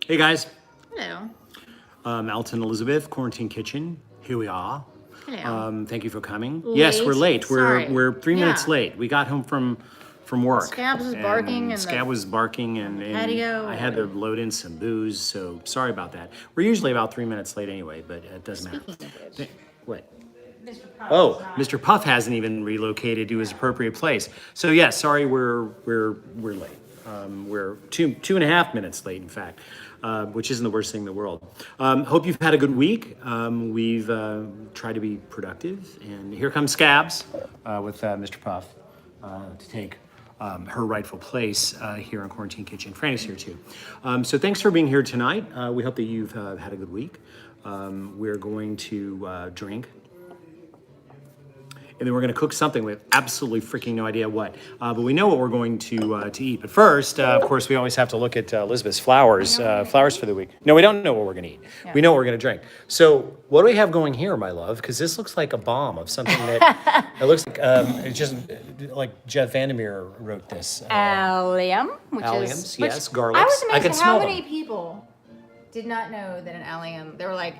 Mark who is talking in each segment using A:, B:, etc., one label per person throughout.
A: Hey guys,
B: Hello.
A: Alton Elizabeth, Quarantine Kitchen. Here we are.
B: Hello.
A: Thank you for coming.
B: Late?
A: Yes, we're late.
B: Sorry.
A: We're 3 minutes
B: Yeah.
A: late. We got home from work.
B: Scabs was barking and
A: Scab was barking and
B: patio.
A: I had to load in some booze, so sorry about that. We're usually about 3 minutes late anyway, but it doesn't matter.
B: Speaking of which,
A: What?
B: Mr. Puff
A: Oh,
B: is not-
A: Mr. Puff hasn't even relocated to his appropriate place. So yeah, sorry, we're late. We're two and a half minutes late, in fact, which isn't the worst thing in the world. Hope you've had a good week. We've tried to be productive, and here comes Scabs with Mr. Puff to take her rightful place here in Quarantine Kitchen. Franny's here too. So thanks for being here tonight. We hope that you've had a good week. We're going to drink. And then we're going to cook something. We have absolutely freaking no idea what. But we know what we're going to eat. But first, of course, we always have to look at Elizabeth's flowers for the week. No, we don't know what we're going to eat. Yeah. We know what we're going to drink. So what do we have going here, my love? Because this looks like a bomb of something that it looks like it's just like Jeff Vandermeer wrote this.
B: Allium,
A: alliums, yes, garlics.
B: I was amazed
A: can
B: at
A: smell
B: how many
A: them.
B: people did not know that an allium. They were like,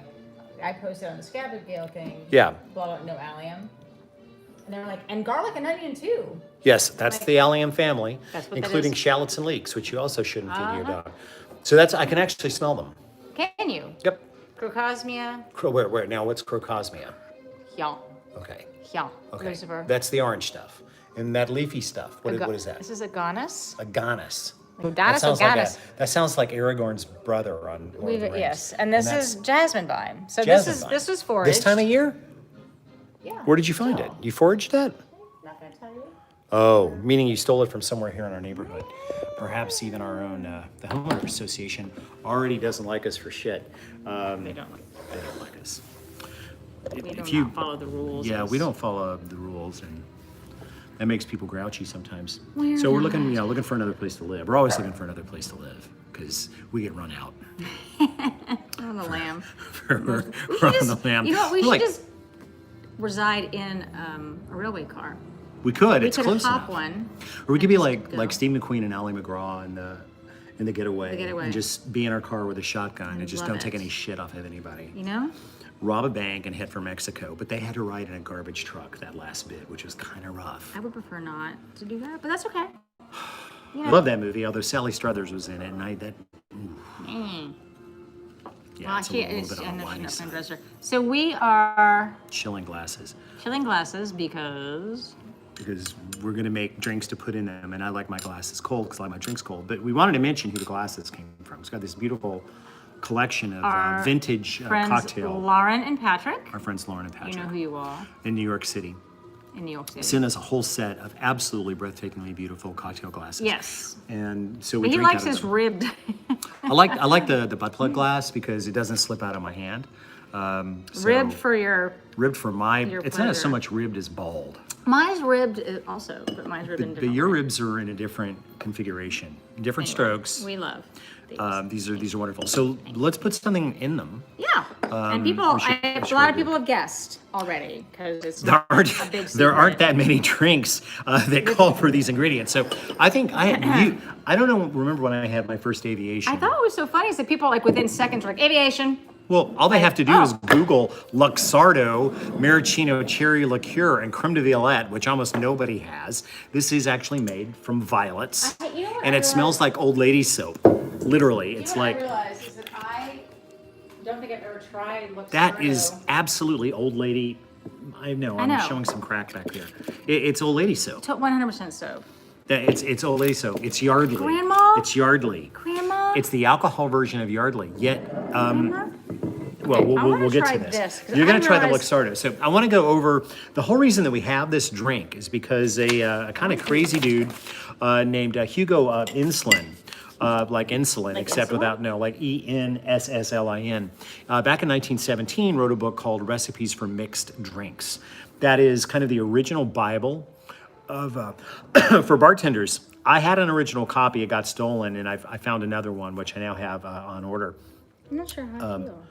B: I posted on the Scab Gale thing.
A: Yeah.
B: Blah, blah, no allium. And they were like, and garlic and onion too.
A: Yes, that's the allium family,
B: That's what
A: including
B: that is.
A: shallots and leeks, which you also shouldn't feed your dog. So I can actually smell them.
B: Can you?
A: Yep.
B: Crocosmia.
A: Where? Now, what's crocosmia?
B: Yeah.
A: Okay.
B: Yeah.
A: Okay.
B: Lucifer.
A: That's the orange stuff. And that leafy stuff. What is that?
B: This is Agonis.
A: Agonis.
B: Agonis or Agonis?
A: That sounds like Aragorn's brother on Lord of the Rings.
B: Yes, and this is jasmine vine. So
A: jasmine
B: this was foraged.
A: This time of year?
B: Yeah.
A: Where did you find it? You foraged that?
B: Not gonna tell you.
A: Oh, meaning you stole it from somewhere here in our neighborhood. Perhaps even our own, the homeowner association already doesn't like us for shit.
B: They don't.
A: They don't like us.
B: We
A: If
B: don't
A: you
B: follow the rules.
A: Yeah, we don't follow the rules, and that makes people grouchy sometimes.
B: We're
A: So we're looking for another place to live. We're always looking for another place to live because we get run out.
B: on the lamb.
A: We're on the lamb.
B: You know what? We
A: We're
B: should
A: like-
B: just reside in a railway car.
A: We could.
B: We
A: It's
B: could
A: close
B: hop
A: enough.
B: one.
A: Or we could be
B: and
A: like
B: just go.
A: like Steve McQueen and Ally McGraw in the Getaway.
B: The Getaway.
A: And just be in our car with a shotgun and just
B: love
A: don't take
B: it.
A: any shit off of anybody.
B: You know?
A: Rob a bank and head for Mexico, but they had to ride in a garbage truck that last bit, which was kind of rough.
B: I would prefer not to do that, but that's okay. You
A: I
B: know.
A: love that movie, although Sally Struthers was in it, and
B: Mm.
A: yeah,
B: Well,
A: it's a
B: she
A: little
B: is
A: bit on
B: and
A: the
B: she's
A: whiny
B: not
A: side.
B: friend dresser. So we are
A: Chilling glasses,
B: chilling glasses because
A: because we're gonna make drinks to put in them, and I like my glasses cold because I like my drinks cold. But we wanted to mention who the glasses came from. It's got this beautiful collection of
B: Our
A: vintage
B: friends
A: cocktail.
B: Lauren and Patrick.
A: Our friends Lauren and Patrick
B: You know who you are
A: in New York City
B: in New York City.
A: sent us a whole set of absolutely breathtakingly beautiful cocktail glasses.
B: Yes.
A: And so we
B: But he
A: drink
B: likes
A: out of
B: his
A: them.
B: ribbed.
A: I like the butt plug glass because it doesn't slip out of my hand. So
B: ribbed for your.
A: ribbed for my.
B: your
A: It's not so
B: pleasure.
A: much ribbed as bald.
B: Mine's ribbed also, but mine's ribbed in
A: But
B: different
A: your
B: ways.
A: ribs are in a different configuration, different
B: Anyway,
A: strokes.
B: We love these.
A: These are wonderful. So let's put something in them.
B: Yeah, and people,
A: we should-
B: a
A: we should
B: lot of
A: do.
B: people have guessed already because it's
A: There
B: not
A: aren't
B: a big
A: there aren't
B: secret.
A: that many drinks that call for these ingredients. So I think I don't know. Remember when I had my first aviation?
B: I thought it was so funny is that people like within seconds were like aviation.
A: Well, all they have to do is
B: oh.
A: Google Luxardo Maraschino Cherry Liqueur and Creme de Violette, which almost nobody has. This is actually made from violets,
B: You know what
A: and
B: I
A: it smells like old lady soap. Literally, it's like
B: I realized is that I don't think I've ever tried Luxardo.
A: that is absolutely old lady. I know. I'm
B: know.
A: showing some crack back there. It's old lady soap.
B: 100% soap.
A: It's old lady soap. It's Yardley.
B: Grandma?
A: It's Yardley.
B: Grandma.
A: It's the alcohol version of Yardley. Yet,
B: Grandma?
A: well,
B: I wanna
A: we'll get
B: try
A: to this.
B: this, 'cause
A: You're
B: I
A: going to try the
B: realized-
A: Luxardo. So I want to go over the whole reason that we have this drink is because a kind of crazy dude named Hugo Insulin. Like insulin,
B: Like
A: except
B: insulin?
A: without like ENSSLIN. Back in 1917, wrote a book called Recipes for Mixed Drinks. That is kind of the original Bible of for bartenders. I had an original copy. It got stolen, and I found another one, which I now have on order.
B: I'm not sure how I feel.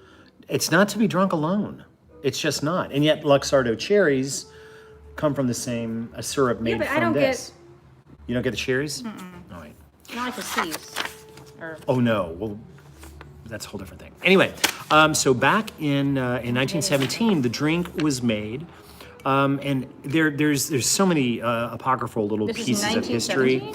A: It's not to be drunk alone. It's just not. And yet, Luxardo cherries come from the same syrup made
B: but
A: from
B: I don't
A: this. You don't get the cherries? All right.
B: Not like the seeds. Or
A: Oh no. Well, that's a whole different thing. Anyway, so back in 1917, the drink was made. And there's so many apocryphal little
B: This is
A: pieces of history.
B: 1917?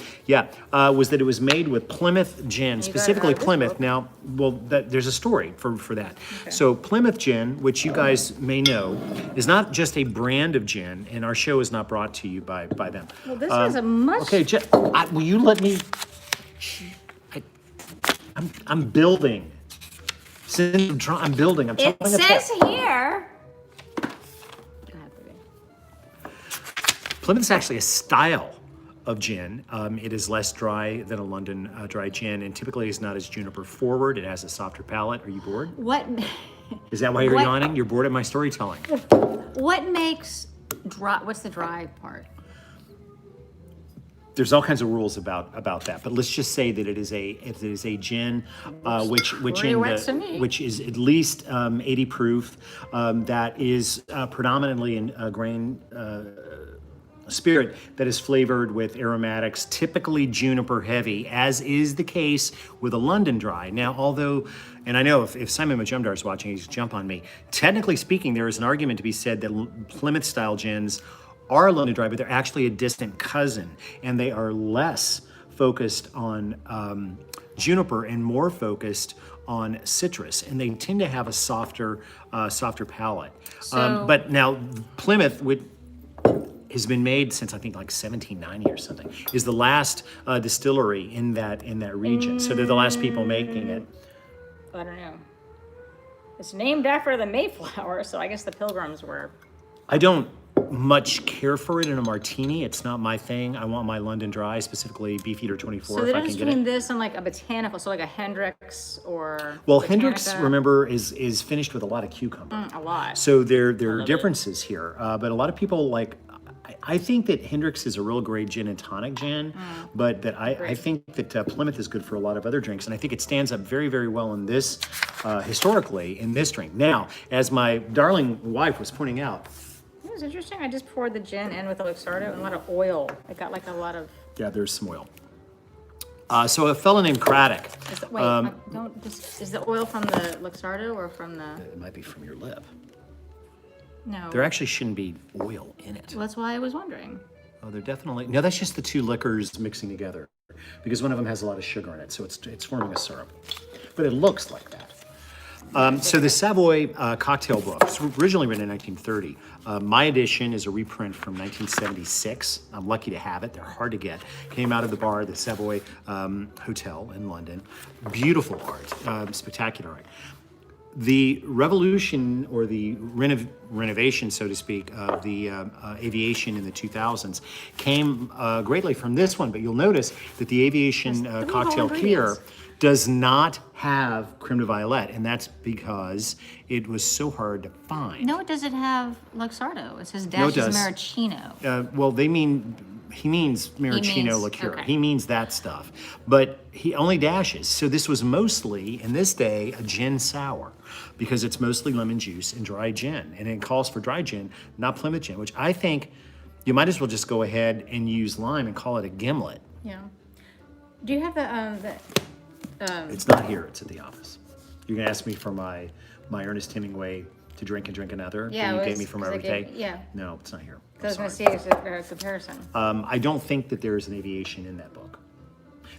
A: Yeah, was that it was made with Plymouth gin,
B: got it
A: specifically
B: out of this
A: Plymouth.
B: book.
A: Now, well, there's a story for that. So Plymouth gin, which you guys may know, is not just a brand of gin, and our show is not brought to you by them.
B: Well, this is a much.
A: Okay, will you let me? I'm building. I'm building. I'm
B: It
A: telling a
B: says
A: tale.
B: here.
A: Plymouth is actually a style of gin. It is less dry than a London dry gin, and typically is not as juniper forward. It has a softer palate. Are you bored?
B: What?
A: Is that why you're
B: What-
A: yawning? You're bored at my storytelling.
B: What makes dry? What's the dry part?
A: There's all kinds of rules about that, but let's just say that it is a gin, which
B: pretty wet to me.
A: which is at least 80 proof, that is predominantly in grain. Spirit that is flavored with aromatics, typically juniper heavy, as is the case with a London dry. Now, although, and I know if Simon Majumdar is watching, he's jump on me. Technically speaking, there is an argument to be said that Plymouth style gins are London dry, but they're actually a distant cousin, and they are less focused on juniper and more focused on citrus, and they tend to have a softer palate.
B: So-
A: But now Plymouth has been made since I think like 1790 or something. Is the last distillery in that region, so they're the last people making it.
B: I don't know. It's named after the Mayflower, so I guess the Pilgrims were.
A: I don't much care for it in a martini. It's not my thing. I want my London dry, specifically Beefeater 24
B: So the
A: if I
B: difference
A: can get
B: between
A: it.
B: this and like a botanical, so like a Hendrix or.
A: Well, Hendrix,
B: Botanica,
A: remember, is finished with a lot of cucumber.
B: a lot.
A: So there are differences here, but a lot of people like. I think that Hendrix is a real great gin and tonic gin, but that I think that Plymouth is good for a lot of other drinks, and I think it stands up very, very well in this, historically, in this drink. Now, as my darling wife was pointing out,
B: It was interesting. I just poured the gin in with the Luxardo and a lot of oil. It got like a lot of.
A: yeah, there's some oil. So a fellow named Craddock,
B: Wait, don't just. Is the oil from the Luxardo or from the?
A: it might be from your lip.
B: No.
A: There actually shouldn't be oil in it.
B: Well, that's why I was wondering.
A: Oh, they're definitely, no, that's just the two liquors mixing together, because one of them has a lot of sugar in it, so it's forming a syrup. But it looks like that. So the Savoy cocktail book was originally written in 1930. My edition is a reprint from 1976. I'm lucky to have it. They're hard to get. Came out of the bar at the Savoy Hotel in London. Beautiful art, spectacular art. The revolution, or the renovation, so to speak, of the aviation in the 2000s came greatly from this one. But you'll notice that the aviation
B: There's three
A: cocktail
B: whole
A: here
B: ingredients.
A: does not have creme de violet, and that's because it was so hard to find.
B: No, it doesn't have Luxardo. It says
A: No, it
B: dashes
A: does.
B: maraschino.
A: Well, he means maraschino
B: means-
A: liqueur.
B: okay.
A: He means that stuff, but he only dashes. So this was mostly, in this day, a gin sour, because it's mostly lemon juice and dry gin, and it calls for dry gin, not Plymouth gin, which I think you might as well just go ahead and use lime and call it a gimlet.
B: Yeah. Do you have the
A: It's not here. It's at the office. You're gonna ask me for my Ernest Hemingway to drink and drink another
B: Yeah,
A: that you
B: it
A: gave
B: was-
A: me for my
B: 'cause I
A: birthday.
B: gave- yeah.
A: No, it's not here.
B: I was
A: I'm
B: going to
A: sorry.
B: see a comparison.
A: I don't think that there is an aviation in that book.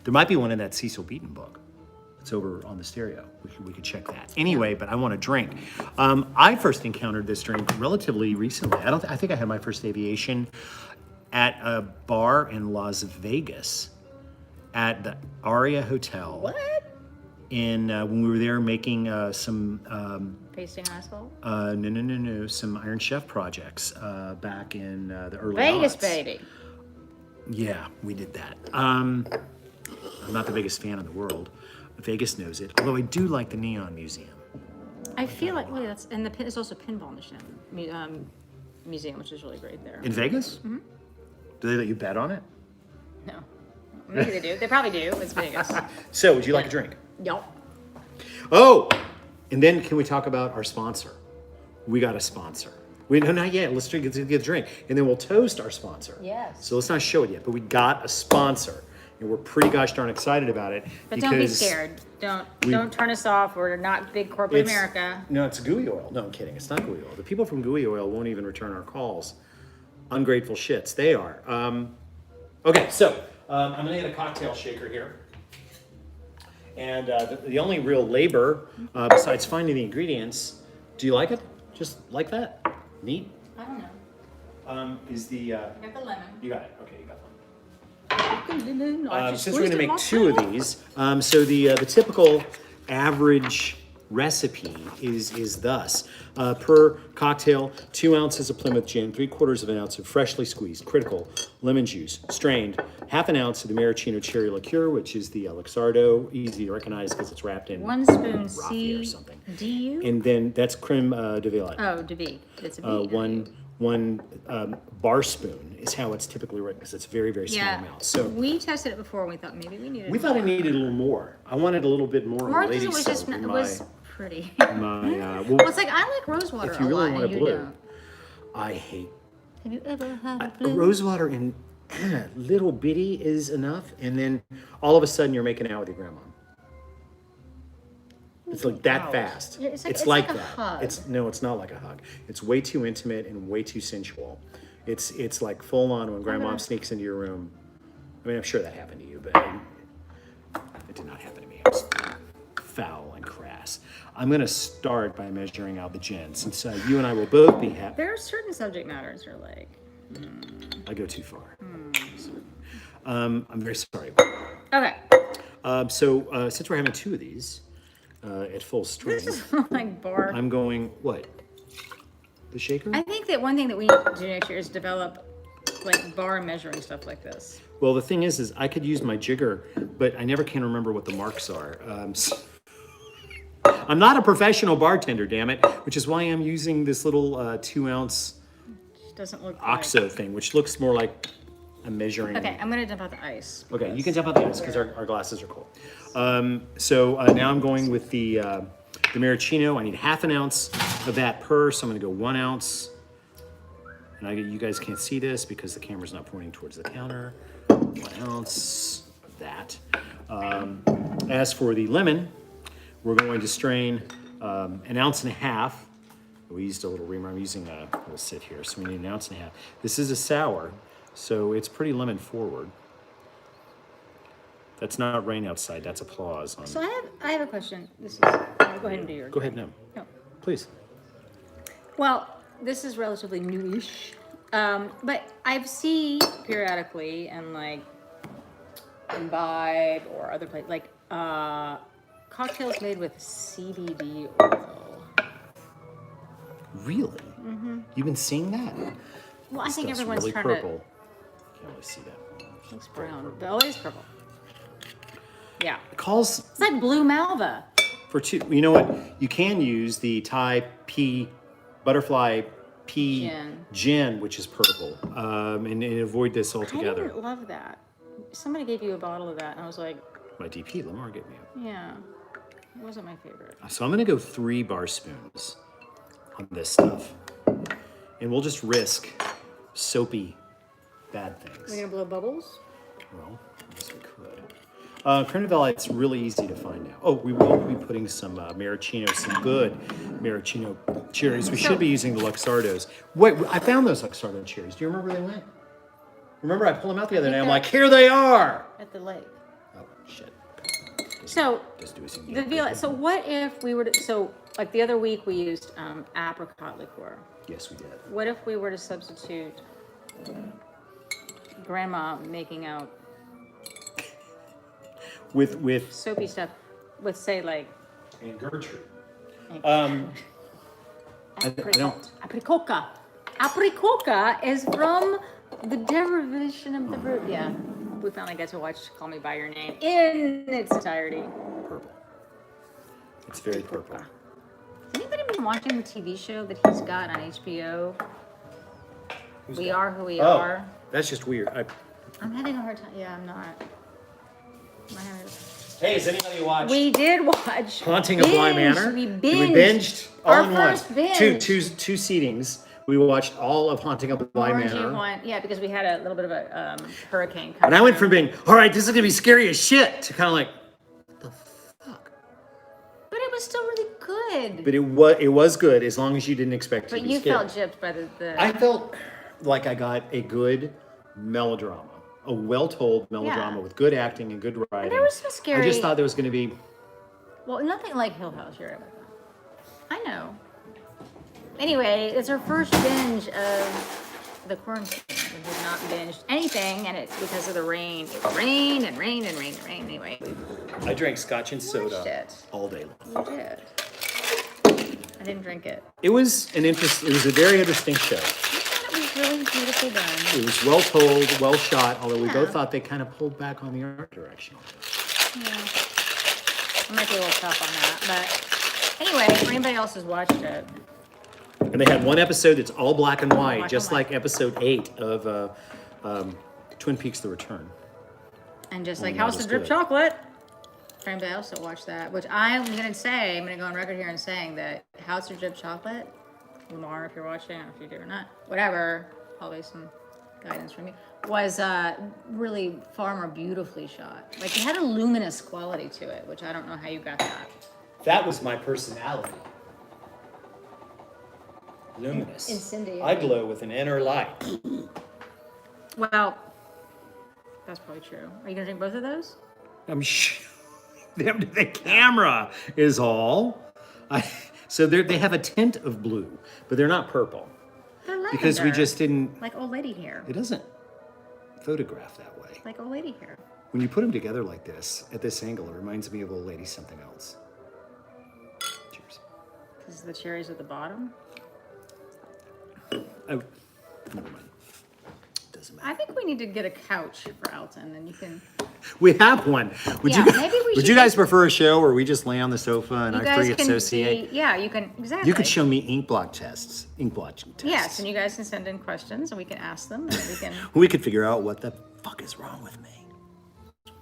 A: There might be one in that Cecil Beaton book. It's over on the stereo. We could check that. Anyway, but I want to drink. I first encountered this drink relatively recently. I think I had my first aviation at a bar in Las Vegas at the Aria Hotel.
B: What?
A: When we were there making some
B: Pasting asphalt?
A: no, some Iron Chef projects back in the early
B: Vegas,
A: aughts.
B: baby.
A: Yeah, we did that. I'm not the biggest fan in the world. Vegas knows it, although I do like the Neon Museum.
B: I feel like, wait, there's also a pinball museum, which is really great there.
A: In Vegas? Mm-hmm. Do they let you bet on it?
B: No. Maybe they do. They probably do. It's Vegas.
A: So, would you like a drink?
B: Yup.
A: Oh, and then can we talk about our sponsor? We got a sponsor. No, not yet. Let's get a drink, and then we'll toast our sponsor.
B: Yes.
A: So let's not show it yet, but we got a sponsor, and we're pretty gosh darn excited about it.
B: But don't be scared. Don't turn us off. We're not big corporate America.
A: No, it's gooey oil. No, I'm kidding. It's not gooey oil. The people from gooey oil won't even return our calls. Ungrateful shits. They are. Okay, so I'm going to get a cocktail shaker here. And the only real labor, besides finding the ingredients, do you like it? Just like that? Neat?
B: I don't know.
A: Is the...
B: I got the lemon.
A: You got it. Okay, you got one.
B: I
A: Since we're going to make two of these, so the typical average recipe is thus. Per cocktail, 2 ounces of Plymouth gin, 3/4 of an ounce of freshly squeezed, critical, lemon juice, strained, half an ounce of the maraschino cherry liqueur, which is the Luxardo, easy to recognize because it's wrapped in
B: 1 spoon
A: raffia or something.
B: CDU?
A: And then that's creme de Violette.
B: Oh, de B. It's a B.
A: One bar spoon is how it's typically written because it's very, very small amount. So
B: we tested it before and we thought maybe we needed
A: we thought it needed a little more. I wanted a little bit more.
B: More because
A: lady
B: it was
A: soap
B: just
A: in
B: it was pretty.
A: well,
B: Well, it's like I like rosewater
A: if you
B: a
A: really
B: lot
A: want
B: and
A: it
B: you
A: blue,
B: don't.
A: I hate
B: Have you ever had a blue?
A: rosewater in little bitty is enough, and then all of a sudden you're making out with your grandma. It's like that fast.
B: Yeah, it's
A: like
B: like a
A: that.
B: hug.
A: It's not like a hug. It's way too intimate and way too sensual. It's like full on when grandma sneaks into your room. I mean, I'm sure that happened to you, but it did not happen to me. It was foul and crass. I'm going to start by measuring out the gin, since you and I will both be happy.
B: There are certain subject matters that are like.
A: I go too far. I'm very sorry.
B: Okay.
A: So since we're having two of these at full strength,
B: This is like bar.
A: I'm going, what? The shaker?
B: I think that one thing that we need to do next year is develop like bar measuring stuff like this.
A: Well, the thing is I could use my jigger, but I never can remember what the marks are. I'm not a professional bartender, damn it, which is why I'm using this little 2 ounce
B: Doesn't look
A: OXO thing, which looks more like I'm measuring.
B: Okay, I'm gonna dump out the ice.
A: Okay, you can dump out the ice because our glasses are cold. So now I'm going with the maraschino. I need half an ounce of that per, so I'm gonna go 1 ounce. And you guys can't see this because the camera's not pointing towards the counter. 1 ounce of that. As for the lemon, we're going to strain 1.5 ounces. We used a little reamer. I'm using a little sieve here, so we need 1.5 ounces. This is a sour, so it's pretty lemon forward. That's not rain outside. That's applause.
B: So I have a question. This is go ahead and do yours.
A: Go ahead now.
B: No.
A: Please.
B: Well, this is relatively newish, but I've seen periodically and like Imbibe or other places like cocktails made with CBD oil.
A: Really? Mm-hmm. You've been seeing that?
B: Well, I think
A: Stuff's
B: everyone's
A: really
B: trying
A: purple. Can't really see that.
B: to. Looks brown. The oil is purple. Yeah.
A: It calls
B: It's like blue Malva.
A: for two. You know what? You can use the Thai pea, butterfly pea gin, which is purple, and avoid this
B: I
A: altogether.
B: didn't love that. Somebody gave you a bottle of that, and I was like,
A: My DP, Lamar gave me
B: yeah, it wasn't my favorite.
A: So I'm gonna go 3 bar spoons on this stuff, and we'll just risk soapy bad things.
B: We're gonna blow bubbles.
A: Well, I guess we could. Creme de Violette, it's really easy to find now. Oh, we will be putting some maraschino, some good maraschino cherries. We should be using the Luxardos. Wait, I found those Luxardo cherries. Do you remember where they went? Remember, I pulled them out the other day. I'm like, here they are.
B: At the lake.
A: Oh shit.
B: So
A: Just do some
B: the Violette. So what if we were to? So like the other week we used apricot liqueur.
A: Yes, we did.
B: What if we were to substitute Grandma making out
A: With
B: soapy stuff with say like
A: and Gertrude.
B: apricot. Apricoca. Apricoca is from the derivation of the verb. Yeah, we finally got to watch Call Me by Your Name in its entirety.
A: Purple. It's very purple.
B: Has anybody been watching the TV show that he's got on HBO? We Are Who We Are.
A: That's just weird.
B: I'm having a hard time. Yeah, I'm not.
A: Hey, has anybody watched
B: We did watch
A: Haunting of Bly Manor?
B: We
A: We
B: binged.
A: binged all
B: Our
A: in one.
B: first binge.
A: Two seatings. We watched all of Haunting of Bly
B: Orangey
A: Manor.
B: one, yeah, because we had a little bit of a hurricane.
A: And I went from being, all right, this is gonna be scary as shit, to kind of like, what the fuck?
B: But it was still really good.
A: But it was good as long as you didn't expect it
B: But
A: to be
B: you
A: scary.
B: felt gypped by the
A: I felt like I got a good melodrama, a well-told melodrama with good acting and good writing.
B: there was some scary.
A: I just thought there was going to be.
B: Well, nothing like Hill House. You're right about that. I know. Anyway, it's our first binge of the quarantine. We have not binged anything, and it's because of the rain. It rained and rained and rained and rained. Anyway,
A: I drank scotch and
B: watched
A: soda
B: it.
A: all day long.
B: You did. I didn't drink it.
A: It was It was a very interesting show.
B: I thought it was really beautifully done.
A: It was well told, well shot. Although we
B: Yeah.
A: both thought they kind of pulled back on the art direction.
B: Yeah. I might be a little tough on that, but anyway, if anybody else has watched it,
A: And they had one episode that's all black and white,
B: Black
A: just
B: and white.
A: like episode 8 of Twin Peaks: The Return.
B: and just
A: Oh,
B: like
A: that
B: House
A: was
B: of Drip
A: good.
B: Chocolate, for anybody else that watched that, which I'm gonna go on record here and saying that House of Drip Chocolate, Lamar, if you're watching, I don't know if you do or not, whatever, always some guidance from you, was really far more beautifully shot. Like it had a luminous quality to it, which I don't know how you got that.
A: That was my personality. Luminous.
B: Incendiary.
A: I glow with an inner light.
B: Well, that's probably true. Are you gonna drink both of those?
A: I'm sure them to the camera is all. So they have a tint of blue, but they're not purple
B: They're lavender.
A: because we just didn't.
B: like old lady hair.
A: It doesn't photograph that way.
B: Like old lady hair.
A: When you put them together like this, at this angle, it reminds me of old lady something else. Cheers.
B: Because the cherries at the bottom.
A: Oh, never mind. Doesn't matter.
B: I think we need to get a couch for Alton, and you can.
A: We have one. Would
B: Yeah,
A: you?
B: maybe we
A: Would
B: should
A: you guys
B: just-
A: prefer a show where we just lay on the sofa and
B: You
A: I
B: guys
A: free
B: can
A: associate?
B: yeah, you can exactly.
A: You could show me ink blotting tests.
B: Yes, and you guys can send in questions, and we can ask them, and we can.
A: We could figure out what the fuck is wrong with me.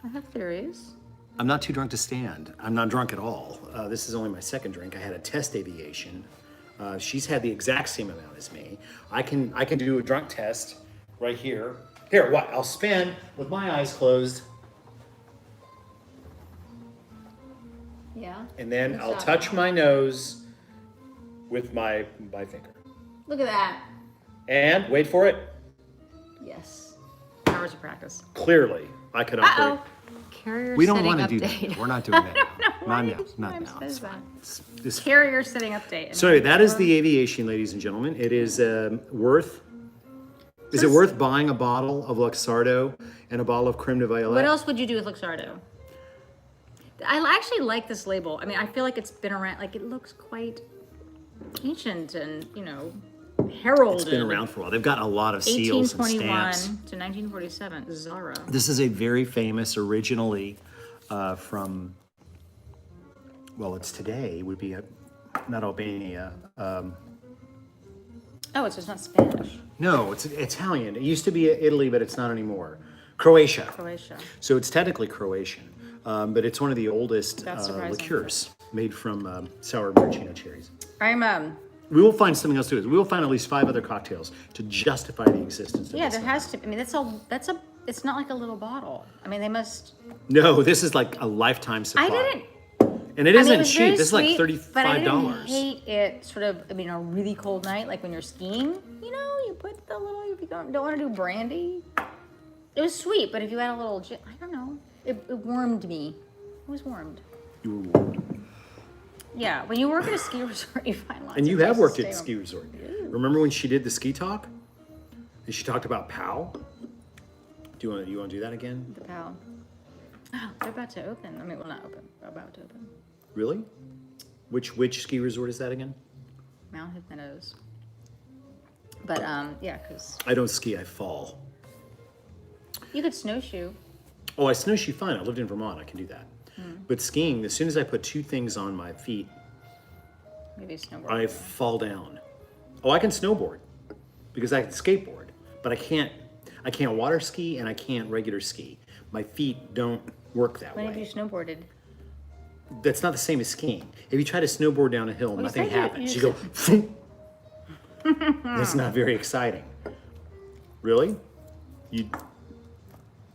B: I have theories.
A: I'm not too drunk to stand. I'm not drunk at all. This is only my second drink. I had a test aviation. She's had the exact same amount as me. I can do a drunk test right here. Here, what? I'll spin with my eyes closed,
B: Yeah.
A: and then
B: Good
A: I'll
B: job.
A: touch my nose with my finger.
B: Look at that.
A: And wait for it.
B: Yes. Hours of practice.
A: Clearly, I could operate.
B: Uh-oh. Carrier
A: We don't
B: setting
A: want to do
B: update.
A: that. We're not doing that.
B: Why
A: Not
B: do
A: now.
B: you
A: Not
B: sometimes
A: now.
B: say
A: It's
B: that?
A: fine. It's
B: Carrier setting update.
A: So anyway, that is the aviation, ladies and gentlemen. It is worth. Is it worth buying a bottle of Luxardo and a bottle of Creme de Violet?
B: What else would you do with Luxardo? I actually like this label. I mean, I feel like it's been around. Like it looks quite ancient and heralded.
A: It's been around for a while. They've got a lot of seals and
B: 1821
A: stamps.
B: to 1947. Zara.
A: This is a very famous, originally from. Well, it's today. It would be not Albania.
B: Oh, it's just not Spanish.
A: No, it's Italian. It used to be Italy, but it's not anymore. Croatia.
B: Croatia.
A: So it's technically Croatian, but it's one of the oldest
B: That's surprising.
A: liqueurs made from sour maraschino cherries.
B: I'm
A: We will find something else to do. We will find at least 5 other cocktails to justify the existence of
B: yeah.
A: this.
B: There has to. I mean, it's not like a little bottle. I mean, they must.
A: No, this is like a lifetime supply.
B: I didn't.
A: And it
B: I
A: isn't
B: mean, it was
A: cheap.
B: very
A: This is like
B: sweet, but I didn't
A: $35.
B: hate it. Sort of. I mean, a really cold night, like when you're skiing. You put the little. If you don't want to do brandy. It was sweet, but if you had a little, I don't know. It warmed me. It was warmed.
A: You were warned.
B: Yeah, when you work at a ski resort, you find lots.
A: And
B: of
A: you have
B: places
A: worked
B: to
A: at
B: stay
A: ski resort. Remember when she did the ski talk? And she talked about POW? Do you want to do that again?
B: The PAL. Oh, they're about to open. I mean, well, not open. About to open.
A: Really? Which ski resort is that again?
B: Mount Hood Meadows. But yeah, because
A: I don't ski, I fall.
B: you could snowshoe.
A: Oh, I snowshoe fine. I lived in Vermont. I can do that. But skiing, as soon as I put 2 things on my feet,
B: Maybe a snowboard.
A: I fall down. Oh, I can snowboard because I can skateboard, but I can't water ski and I can't regular ski. My feet don't work that
B: When have you
A: way.
B: snowboarded?
A: That's not the same as skiing. If you try to snowboard down a hill, nothing
B: said you-
A: happens.
B: you
A: You go, It's not very exciting. Really? You?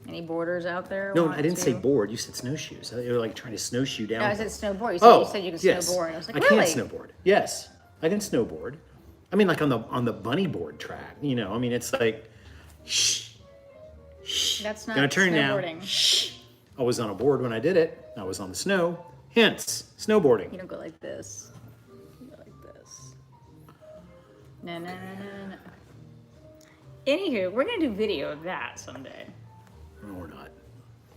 B: Any boarders out there?
A: No,
B: want
A: I didn't say
B: to-
A: board. You said snowshoes. You were like trying to snowshoe down.
B: No, I said snowboard. You said you can
A: yes.
B: snowboard. I was like,
A: I
B: really?
A: can't snowboard. Yes, I can snowboard. I mean, like on the bunny board track. You know, I mean, it's like, shh, shh.
B: That's not
A: Gonna turn
B: snowboarding.
A: now. Shh. I was on a board when I did it. I was on the snow. Hence, snowboarding.
B: You don't go like this. You go like this. No, no, no, no, no. Anywho, we're gonna do video of that someday.
A: No, we're not.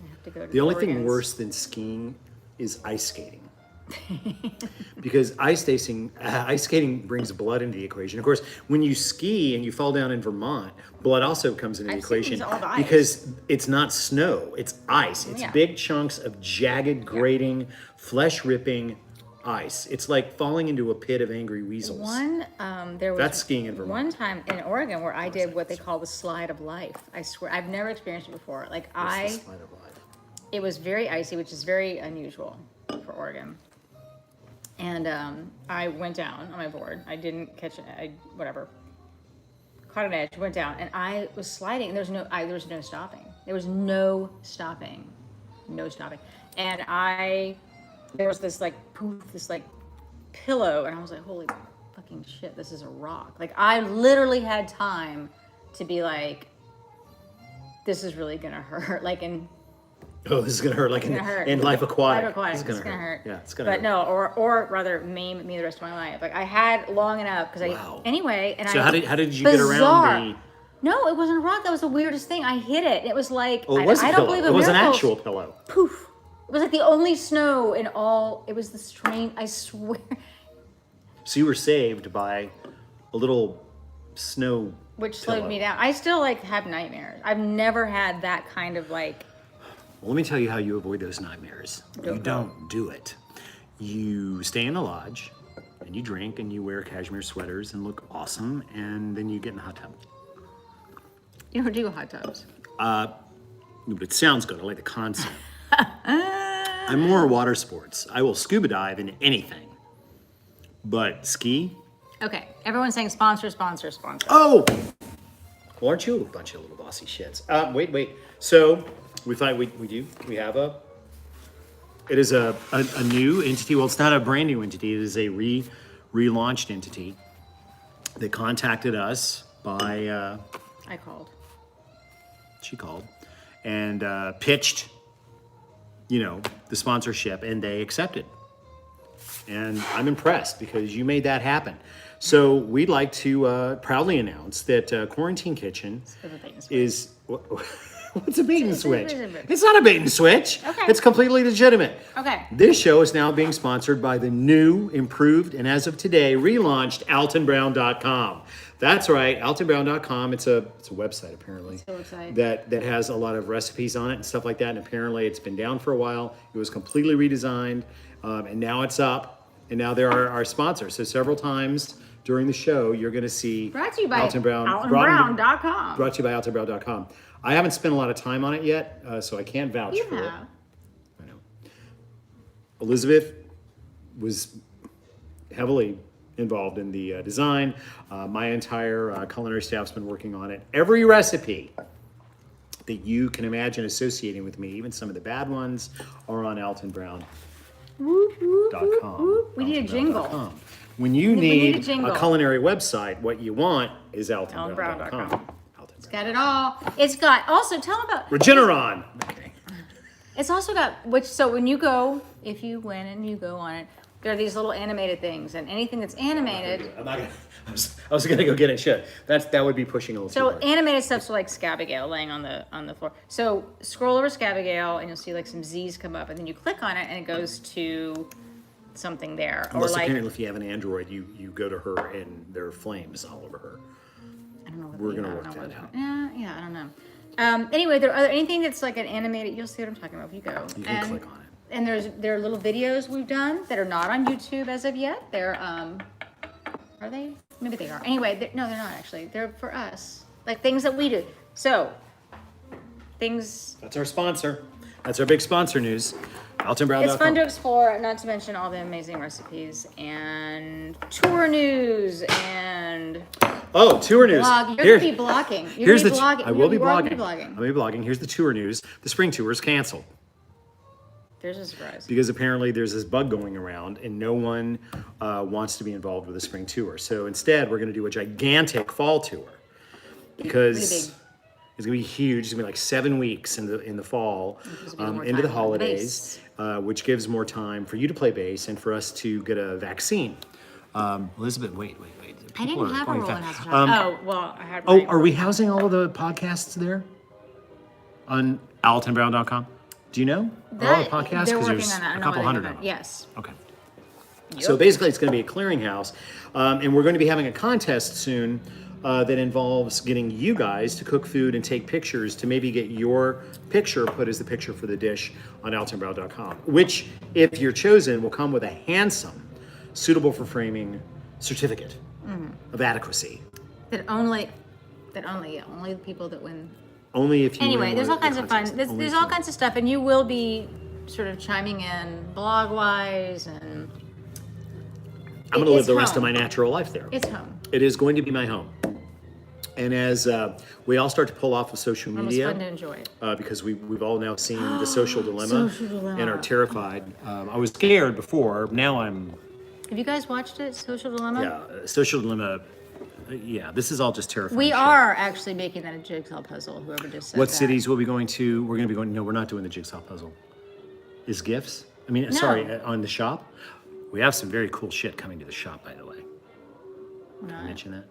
B: I have to go to
A: The only thing
B: Oregon's.
A: worse than skiing is ice skating. Because ice skating brings blood into the equation. Of course, when you ski and you fall down in Vermont, blood also comes into the
B: Ice skating
A: equation
B: is all the ice.
A: because it's not snow, it's ice. It's
B: Yeah.
A: big chunks of jagged, grating, flesh-ripping ice. It's like falling into a pit of angry weasels.
B: There was
A: That's skiing in Vermont.
B: one time in Oregon where I did what they call the slide of life. I swear, I've never experienced it before. Like
A: What's the slide of life?
B: it was very icy, which is very unusual for Oregon. And I went down on my board. I didn't catch it. Whatever. Caught an edge, went down, and I was sliding. There was no stopping. There was no stopping. No stopping. And there was this like poof, this like pillow, and I was like, holy fucking shit, this is a rock. Like I literally had time to be like, this is really gonna hurt. Like
A: Oh, this is gonna hurt. Like in Life Aquatic.
B: Life Aquatic.
A: This is
B: It's gonna hurt.
A: Yeah, it's gonna hurt.
B: But no, or rather maim me the rest of my life. Like I had long enough because
A: Wow.
B: anyway, and
A: So
B: I
A: how did you get around the?
B: No, it wasn't a rock. That was the weirdest thing. I hit it. It was like
A: Oh, it was a
B: I
A: pillow.
B: don't believe in
A: It was an
B: miracles.
A: actual pillow.
B: Poof. It was like the only snow in all. It was the strange. I swear.
A: So you were saved by a little snow.
B: Which slowed
A: pillow.
B: me down. I still like have nightmares. I've never had that kind of like.
A: Well, let me tell you how you avoid those nightmares.
B: Go
A: You
B: for
A: don't do it. You stay in the lodge, and you drink, and you wear cashmere sweaters and look awesome, and then you get in the hot tub.
B: You don't do hot tubs.
A: But it sounds good. I like the concept. I'm more water sports. I will scuba dive in anything, but ski.
B: Okay, everyone's saying sponsor, sponsor, sponsor.
A: Oh, well, aren't you a bunch of little bossy shits? Wait. So we thought we have a. It is a new entity. Well, it's not a brand new entity. It is a relaunched entity that contacted us by.
B: I called.
A: She called and pitched, the sponsorship, and they accepted. And I'm impressed because you made that happen. So we'd like to proudly announce that Quarantine Kitchen is. What's a bait and switch? It's not a bait and switch.
B: Okay.
A: It's completely legitimate.
B: Okay.
A: This show is now being sponsored by the new, improved, and as of today, relaunched AltonBrown.com. That's right, AltonBrown.com. It's a website apparently.
B: It's a website.
A: That has a lot of recipes on it and stuff like that. And apparently, it's been down for a while. It was completely redesigned, and now it's up. And now there are our sponsors. So several times during the show, you're going to see
B: Brought to you by
A: Alton Brown.
B: AltonBrown.com.
A: Brought to you by AltonBrown.com. I haven't spent a lot of time on it yet, so I can't vouch
B: You
A: for it.
B: have.
A: I know. Elizabeth was heavily involved in the design. My entire culinary staff's been working on it. Every recipe that you can imagine associating with me, even some of the bad ones, are on AltonBrown.com.
B: Whoop, whoop, whoop, whoop. We need a jingle.
A: AltonBrown.com. When you
B: We
A: need
B: need a jingle.
A: culinary website, what you want is AltonBrown.com.
B: AltonBrown.com. Got it all. It's got also tell them about.
A: Regeneron. Okay.
B: It's also got so when you go, if you went and you go on it, there are these little animated things, and anything that's animated.
A: I'm not gonna. I was gonna go get it. Shit, that would be pushing a little.
B: So
A: too hard.
B: animated stuff's like Scabigail laying on the floor. So scroll over Scabigail and you'll see like some Z's come up, and then you click on it and it goes to something there.
A: Unless
B: or like
A: apparently if you have an Android, you go to her and there are flames all over her.
B: I don't know. What
A: We're
B: they-
A: gonna
B: I don't
A: work
B: know
A: that
B: what-
A: out.
B: Yeah, I don't know. Anyway, there are anything that's like an animated. You'll see what I'm talking about if you go.
A: You can click on it.
B: And there are little videos we've done that are not on YouTube as of yet. They're are they? Maybe they are. Anyway, no, they're not actually. They're for us, like things that we do. So things.
A: That's our sponsor. That's our big sponsor news. AltonBrown.com.
B: It's fun to explore, not to mention all the amazing recipes and tour news and
A: Oh, tour news.
B: blog. You're
A: Here-
B: gonna be blogging. You're
A: Here's
B: gonna
A: the.
B: be blogging.
A: I will be
B: You are
A: blogging.
B: gonna be
A: I'll be blogging. Here's the tour news. The spring tour is canceled
B: There's a surprise.
A: because apparently there's this bug going around and no one wants to be involved with the spring tour. So instead, we're going to do a gigantic fall tour because
B: Pretty big.
A: it's going to be huge. It's going to be like 7 weeks in the fall,
B: gives me more
A: into the
B: time on the
A: holidays, which gives more time for you to play bass and for us to get a vaccine. Elizabeth, wait.
B: I
A: People
B: didn't
A: are
B: have a
A: going
B: roll in
A: fast.
B: house chocolate. Well, I had.
A: Oh,
B: my-
A: are we housing all of the podcasts there on AltonBrown.com? Do you know? Are all the podcasts?
B: They're
A: 'Cause
B: working
A: there's
B: on that. I
A: a
B: know
A: couple
B: they
A: hundred
B: haven't.
A: of them.
B: Yes.
A: Okay. So basically, it's going to be a clearinghouse, and we're going to be having a contest soon that involves getting you guys to cook food and take pictures to maybe get your picture put as the picture for the dish on AltonBrown.com, which, if you're chosen, will come with a handsome, suitable for framing certificate of adequacy.
B: That only the people that win.
A: Only if you
B: Anyway,
A: win
B: there's
A: the
B: all kinds of fun.
A: contest.
B: There's
A: Only if
B: all
A: you-
B: kinds of stuff, and you will be sort of chiming in blog wise, and
A: I'm going to live
B: it's
A: the rest of
B: home.
A: my natural life there.
B: it's home.
A: It is going to be my home. And as we all start to pull off of social
B: It was
A: media,
B: fun to enjoy it.
A: because we've all now seen the social dilemma,
B: Social dilemma.
A: and are terrified. I was scared before. Now I'm,
B: Have you guys watched it, Social Dilemma?
A: social dilemma. Yeah, this is all just terrifying.
B: We
A: shit.
B: are actually making that a jigsaw puzzle. Whoever just said
A: What
B: that.
A: cities will we going to? We're going to be going. No, we're not doing the jigsaw puzzle. Is gifts? I mean, sorry, on the shop. We have some very cool shit coming to the shop, by the way. Did I mention that?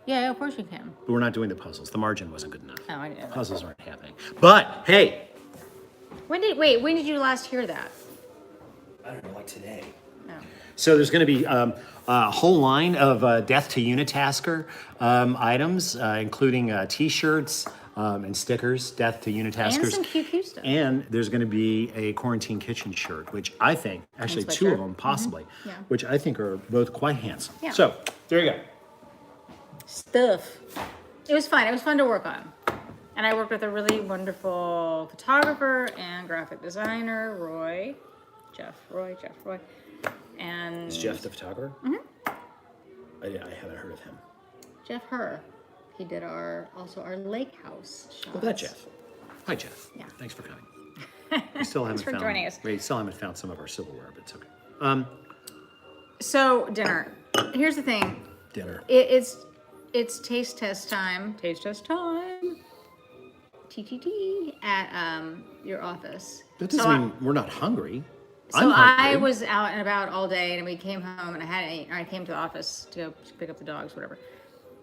B: Yeah, of course you can.
A: But we're not doing the puzzles. The margin wasn't good enough.
B: Oh, I know.
A: Puzzles aren't happening. But hey,
B: When did you last hear that?
A: I don't know, like today.
B: No.
A: So there's going to be a whole line of Death to Unitasker items, including T-shirts and stickers, Death to Unitaskers.
B: And some QQ stuff.
A: And there's going to be a Quarantine Kitchen shirt, which I think, actually two of
B: sweatshirt.
A: them possibly,
B: Yeah.
A: which I think are both quite handsome.
B: Yeah.
A: So there you go.
B: Stuff. It was fun. It was fun to work on. And I worked with a really wonderful photographer and graphic designer, Jeff Roy. And
A: Is Jeff the photographer? Mm-hmm. I haven't heard of him.
B: Jeff Herr. He did our lake house shots.
A: Oh, that Jeff. Hi, Jeff.
B: Yeah.
A: Thanks for coming. We still haven't
B: for
A: found.
B: joining us.
A: We still haven't found some of our silverware, but it's okay.
B: So dinner. Here's the thing.
A: Dinner.
B: It's taste test time. Taste test time. TTT at your office.
A: That doesn't
B: So
A: mean we're not hungry.
B: So
A: I'm hungry.
B: I was out and about all day, and we came home, and I came to the office to go pick up the dogs, whatever.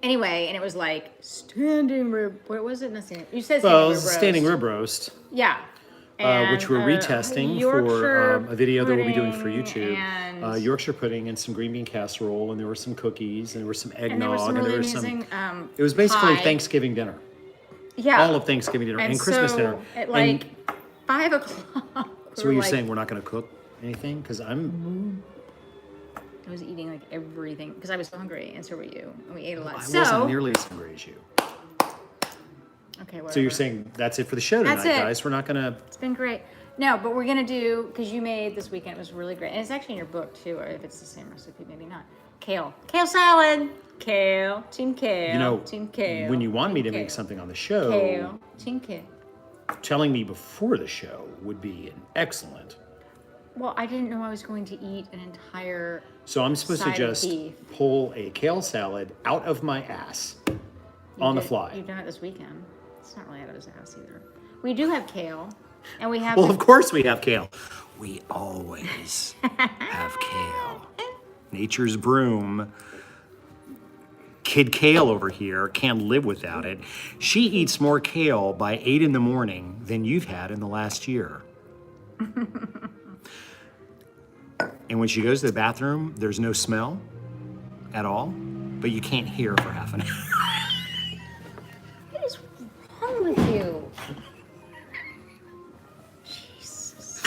B: Anyway, and it was like standing rib. What was it? Not standing. You said standing
A: Well,
B: rib
A: it's a
B: roast.
A: standing rib roast,
B: Yeah.
A: which we're retesting for
B: Yorkshire
A: a video that we'll be doing for
B: pudding
A: YouTube.
B: And,
A: Yorkshire pudding and some green bean casserole, and there were some cookies, and there was some
B: and there was
A: eggnog,
B: some
A: and
B: really
A: there was some.
B: amazing.
A: It was basically
B: pie.
A: Thanksgiving dinner,
B: Yeah.
A: all of Thanksgiving dinner and Christmas
B: so
A: dinner.
B: At
A: And
B: like 5 o'clock.
A: so you're saying we're not going to cook anything? Because
B: I was eating like everything because I was so hungry, and so were you, and we ate a lot.
A: I
B: so
A: wasn't nearly as hungry as you.
B: okay, whatever.
A: So you're saying that's it for the show tonight,
B: That's it.
A: guys? We're not going to.
B: It's been great. No, but we're gonna do because you made this weekend. It was really great, and it's actually in your book too. Or if it's the same recipe, maybe not. Kale salad, team kale.
A: You know,
B: team kale.
A: when you want me to
B: team
A: make
B: kale.
A: something on the show,
B: Kale, team kale.
A: telling me before the show would be an excellent.
B: Well, I didn't know I was going to eat an entire.
A: So I'm supposed to
B: Side of
A: just
B: beef.
A: pull a kale salad out of my ass on the fly.
B: You've done it this weekend. It's not really out of his ass either. We do have kale, and we have.
A: Well, of course we have kale. We always have kale. Nature's broom. Kid Kale over here can't live without it. She eats more kale by 8 in the morning than you've had in the last year. And when she goes to the bathroom, there's no smell at all, but you can't hear for half an hour.
B: What is wrong with you? Jesus.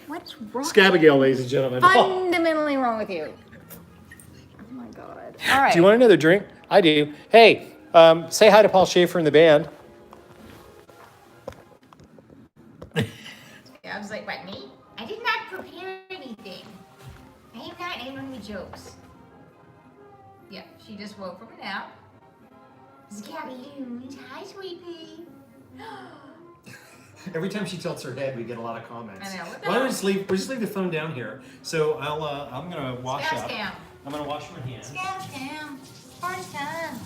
B: What's wrong?
A: Scabigail, ladies and gentlemen.
B: Fundamentally wrong with you. Oh my god. All right.
A: Do you want another drink? I do. Hey, say hi to Paul Schaefer and the band.
B: parody thing. I am not anyone who jokes. Yeah, she just woke from a nap. This is Gabby Loons. Hi, sweetie.
A: Every time she tilts her head, we get a lot of comments.
B: I know. What the
A: Why don't
B: hell?
A: we just leave the phone down here? So I'm gonna wash
B: Scabs
A: up.
B: cam.
A: I'm gonna wash my hands.
B: Scabs cam. Party time.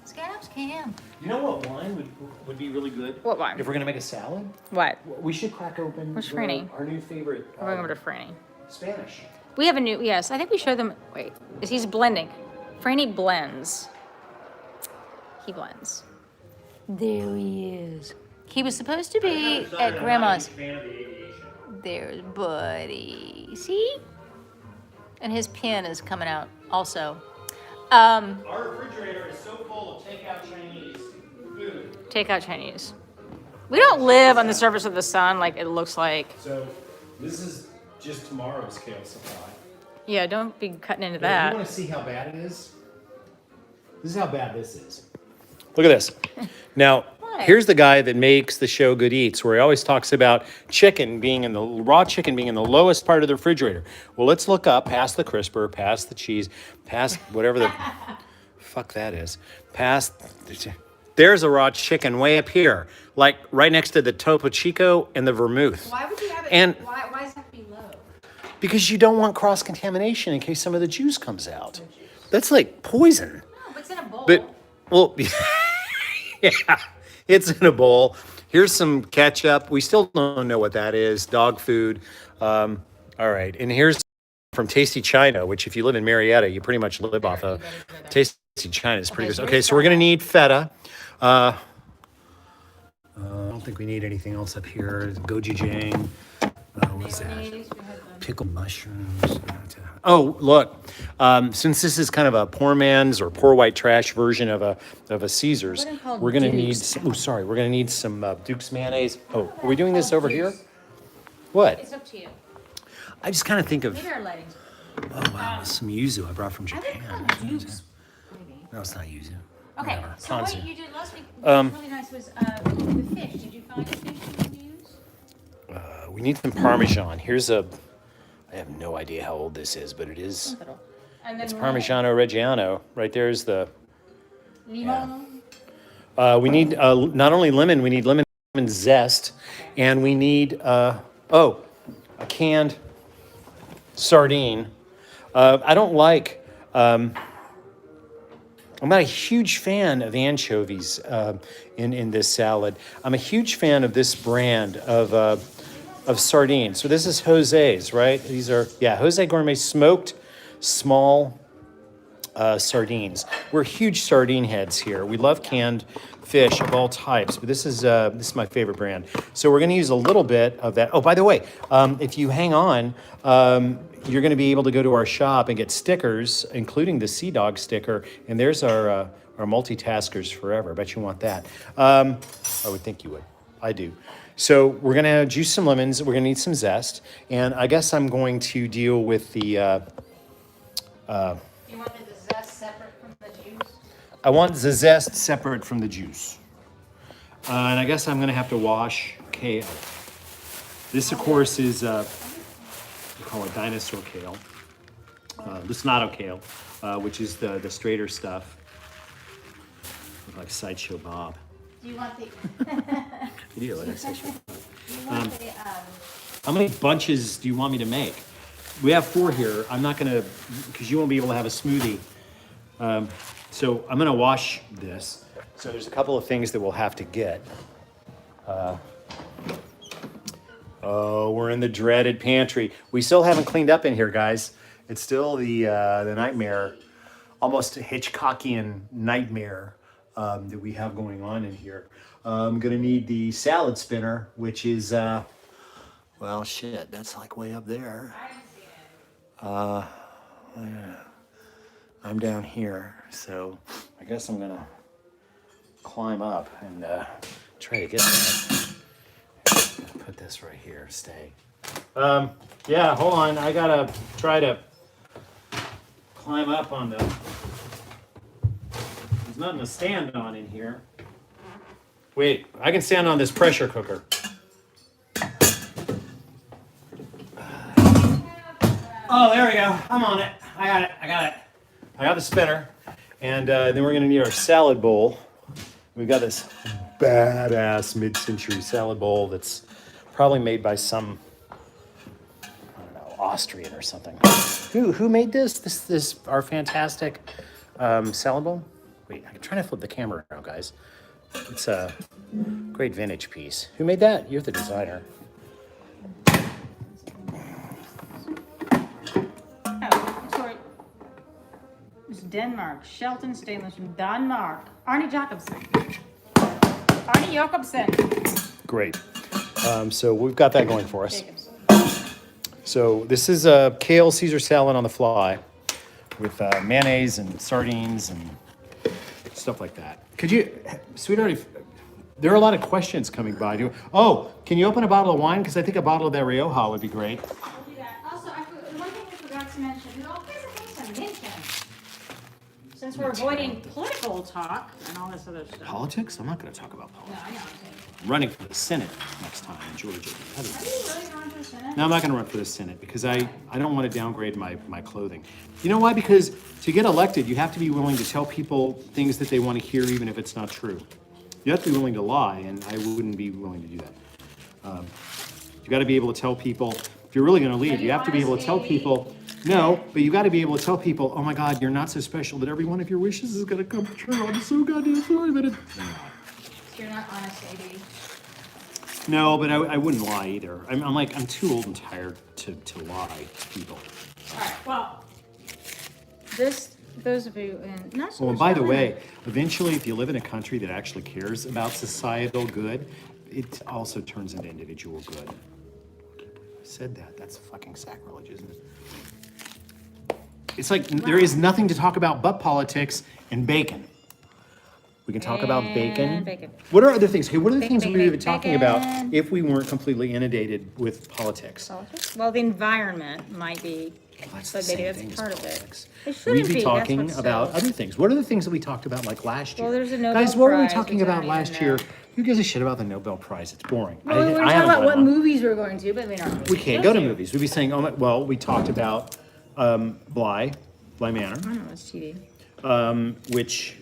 B: Scabs cam.
A: You know what wine would be really good?
B: What wine?
A: If we're gonna make a salad,
B: What?
A: we should crack open
B: Where's Franny?
A: our new favorite
B: We're going over to Franny.
A: Spanish.
B: We have a new, yes, I think we showed them, wait, he's blending. Franny blends. He blends. There he is. He was supposed to be at Grandma's. There's Buddy. See? And his pin is coming out also.
A: Our refrigerator is so full of takeout Chinese food.
B: Takeout Chinese. We don't live on the surface of the sun like it looks like.
A: So this is just tomorrow's kale supply.
B: Yeah, don't be cutting into
A: But if
B: that.
A: you want to see how bad it is, this is how bad this is. Look at this. Now, here's the guy that makes the show Good Eats, where he always talks about chicken being in the raw chicken being in the lowest part of the refrigerator. Well, let's look up past the crisper, past the cheese, past whatever the fuck that is. There's a raw chicken way up here, like right next to the Topo Chico and the vermouth.
B: Why would you have it?
A: And
B: Why does it have to be low?
A: because you don't want cross-contamination in case some of the juice comes out. That's like poison.
B: No, but it's in a bowl.
A: But, well, yeah, it's in a bowl. Here's some ketchup. We still don't know what that is. Dog food. All right. And here's from Tasty China, which if you live in Marietta, you pretty much live off of. Tasty China is pretty good. Okay, so we're going to need feta. I don't think we need anything else up here. Gochujang. What's that? Pickled mushrooms. Oh, look. Since this is kind of a poor man's or poor white trash version of a Caesar's, we're gonna need. We're gonna need some Duke's mayonnaise. Oh, are we doing this over here? What?
B: It's up to you.
A: I just kind of think of.
B: Maybe our lighting's.
A: Oh wow, some yuzu I brought from
B: I think
A: Japan.
B: it's called Duke's. Maybe.
A: No, it's not yuzu.
B: Okay,
A: Whatever.
B: so what
A: Ponzu.
B: you did last week was really nice was the fish. Did you find a fish you want to use?
A: We need some Parmesan. Here's a. I have no idea how old this is, but it is.
B: And then
A: It's Parmigiano Reggiano. Right there is the.
B: lemon.
A: We need not only lemon, we need lemon zest, and we need a canned sardine. I don't like. I'm not a huge fan of anchovies in this salad. I'm a huge fan of this brand of sardines. So this is Jose's, right? These are Jose Gourmet smoked small sardines. We're huge sardine heads here. We love canned fish of all types, but this is my favorite brand. So we're going to use a little bit of that. Oh, by the way, if you hang on, you're going to be able to go to our shop and get stickers, including the Sea Dog sticker. And there's our multitaskers forever. I bet you want that. I would think you would. I do. So we're going to juice some lemons. We're going to need some zest. And I guess I'm going to deal with the...
B: You wanted the zest separate from the juice?
A: I want the zest separate from the juice. And I guess I'm going to have to wash kale. This, of course, is... we call it dinosaur kale, Lucinato kale, which is the straighter stuff, like Sideshow Bob.
B: Do you want the?
A: You do like Sideshow Bob.
B: Do you want the?
A: How many bunches do you want me to make? We have 4 here. I'm not gonna, because you won't be able to have a smoothie. So I'm gonna wash this. So there's a couple of things that we'll have to get. Oh, we're in the dreaded pantry. We still haven't cleaned up in here, guys. It's still the nightmare, almost a Hitchcockian nightmare that we have going on in here. I'm gonna need the salad spinner, which is, well, shit, that's like way up there. I'm down here, so I guess I'm gonna climb up and try to get that. Put this right here, stay. Yeah, hold on. I gotta try to climb up on the... There's nothing to stand on in here. Wait, I can stand on this pressure cooker. Oh, there we go. I'm on it. I got it. I got the spinner. And then we're gonna need our salad bowl. We've got this badass mid-century salad bowl that's probably made by some, I don't know, Austrian or something. Who made this? This our fantastic salad bowl? Wait, I'm trying to flip the camera around, guys. It's a great vintage piece. Who made that? You're the designer.
B: Oh, sorry. It's Denmark. Shelton Stainless from Denmark. Arnie Jacobsen. Arnie Jacobsen.
A: Great. So we've got that going for us. So this is a kale Caesar salad on the fly with mayonnaise and sardines and stuff like that. Could you, sweetheart, there are a lot of questions coming by. Oh, can you open a bottle of wine? Because I think a bottle of that Rioja would be great.
B: I'll do that. Also, one thing I forgot to mention, there's all kinds of things to mention. Since we're avoiding political talk and all this other stuff.
A: Politics? I'm not going to talk about
B: No,
A: politics.
B: I know.
A: I'm running for the Senate next time in Georgia.
B: Are you really going to the Senate?
A: No, I'm not going to run for the Senate because I don't want to downgrade my clothing. You know why? Because to get elected, you have to be willing to tell people things that they want to hear, even if it's not true. You have to be willing to lie, and I wouldn't be willing to do that. You got to be able to tell people, if you're really going to lead, you have to be able to tell people, no, but you got to be able to tell people, oh my God, you're not so special that every one of your wishes is going to come true. I'm so goddamn sorry, but it's not.
B: You're not honest, AB.
A: No, but I wouldn't lie either. I'm too old and tired to lie to people.
B: All right, well, those of you, and not so
A: Well,
B: much
A: and by the
B: Ellen.
A: way, eventually, if you live in a country that actually cares about societal good, it also turns into individual good. I said that. That's fucking sacrilege, isn't it? It's like there is nothing to talk about but politics and bacon. We can talk about bacon.
B: And bacon.
A: What are other things? Okay, what are the
B: Bacon,
A: things we would be
B: bacon,
A: talking about
B: bacon.
A: if we weren't completely inundated with politics?
B: Politics? Well, the environment might be,
A: That's the
B: but maybe
A: same
B: that's
A: thing as
B: part of it.
A: politics.
B: It shouldn't
A: We'd be
B: be, that's
A: talking
B: what's
A: about
B: so-
A: other things. What are the things that we talked about like last year?
B: Well, there's a Nobel
A: Guys, what were we
B: Prize,
A: talking
B: which I
A: about
B: don't
A: last
B: even
A: year?
B: know.
A: Who gives a shit about the Nobel Prize? It's boring.
B: Well, we were
A: I
B: talking
A: haven't
B: about
A: gone
B: what
A: one.
B: movies we were going to, but we don't.
A: We can't go to movies. We'd be saying, oh my, well, we talked about Bly Manor,
B: I don't know, it's TV.
A: which,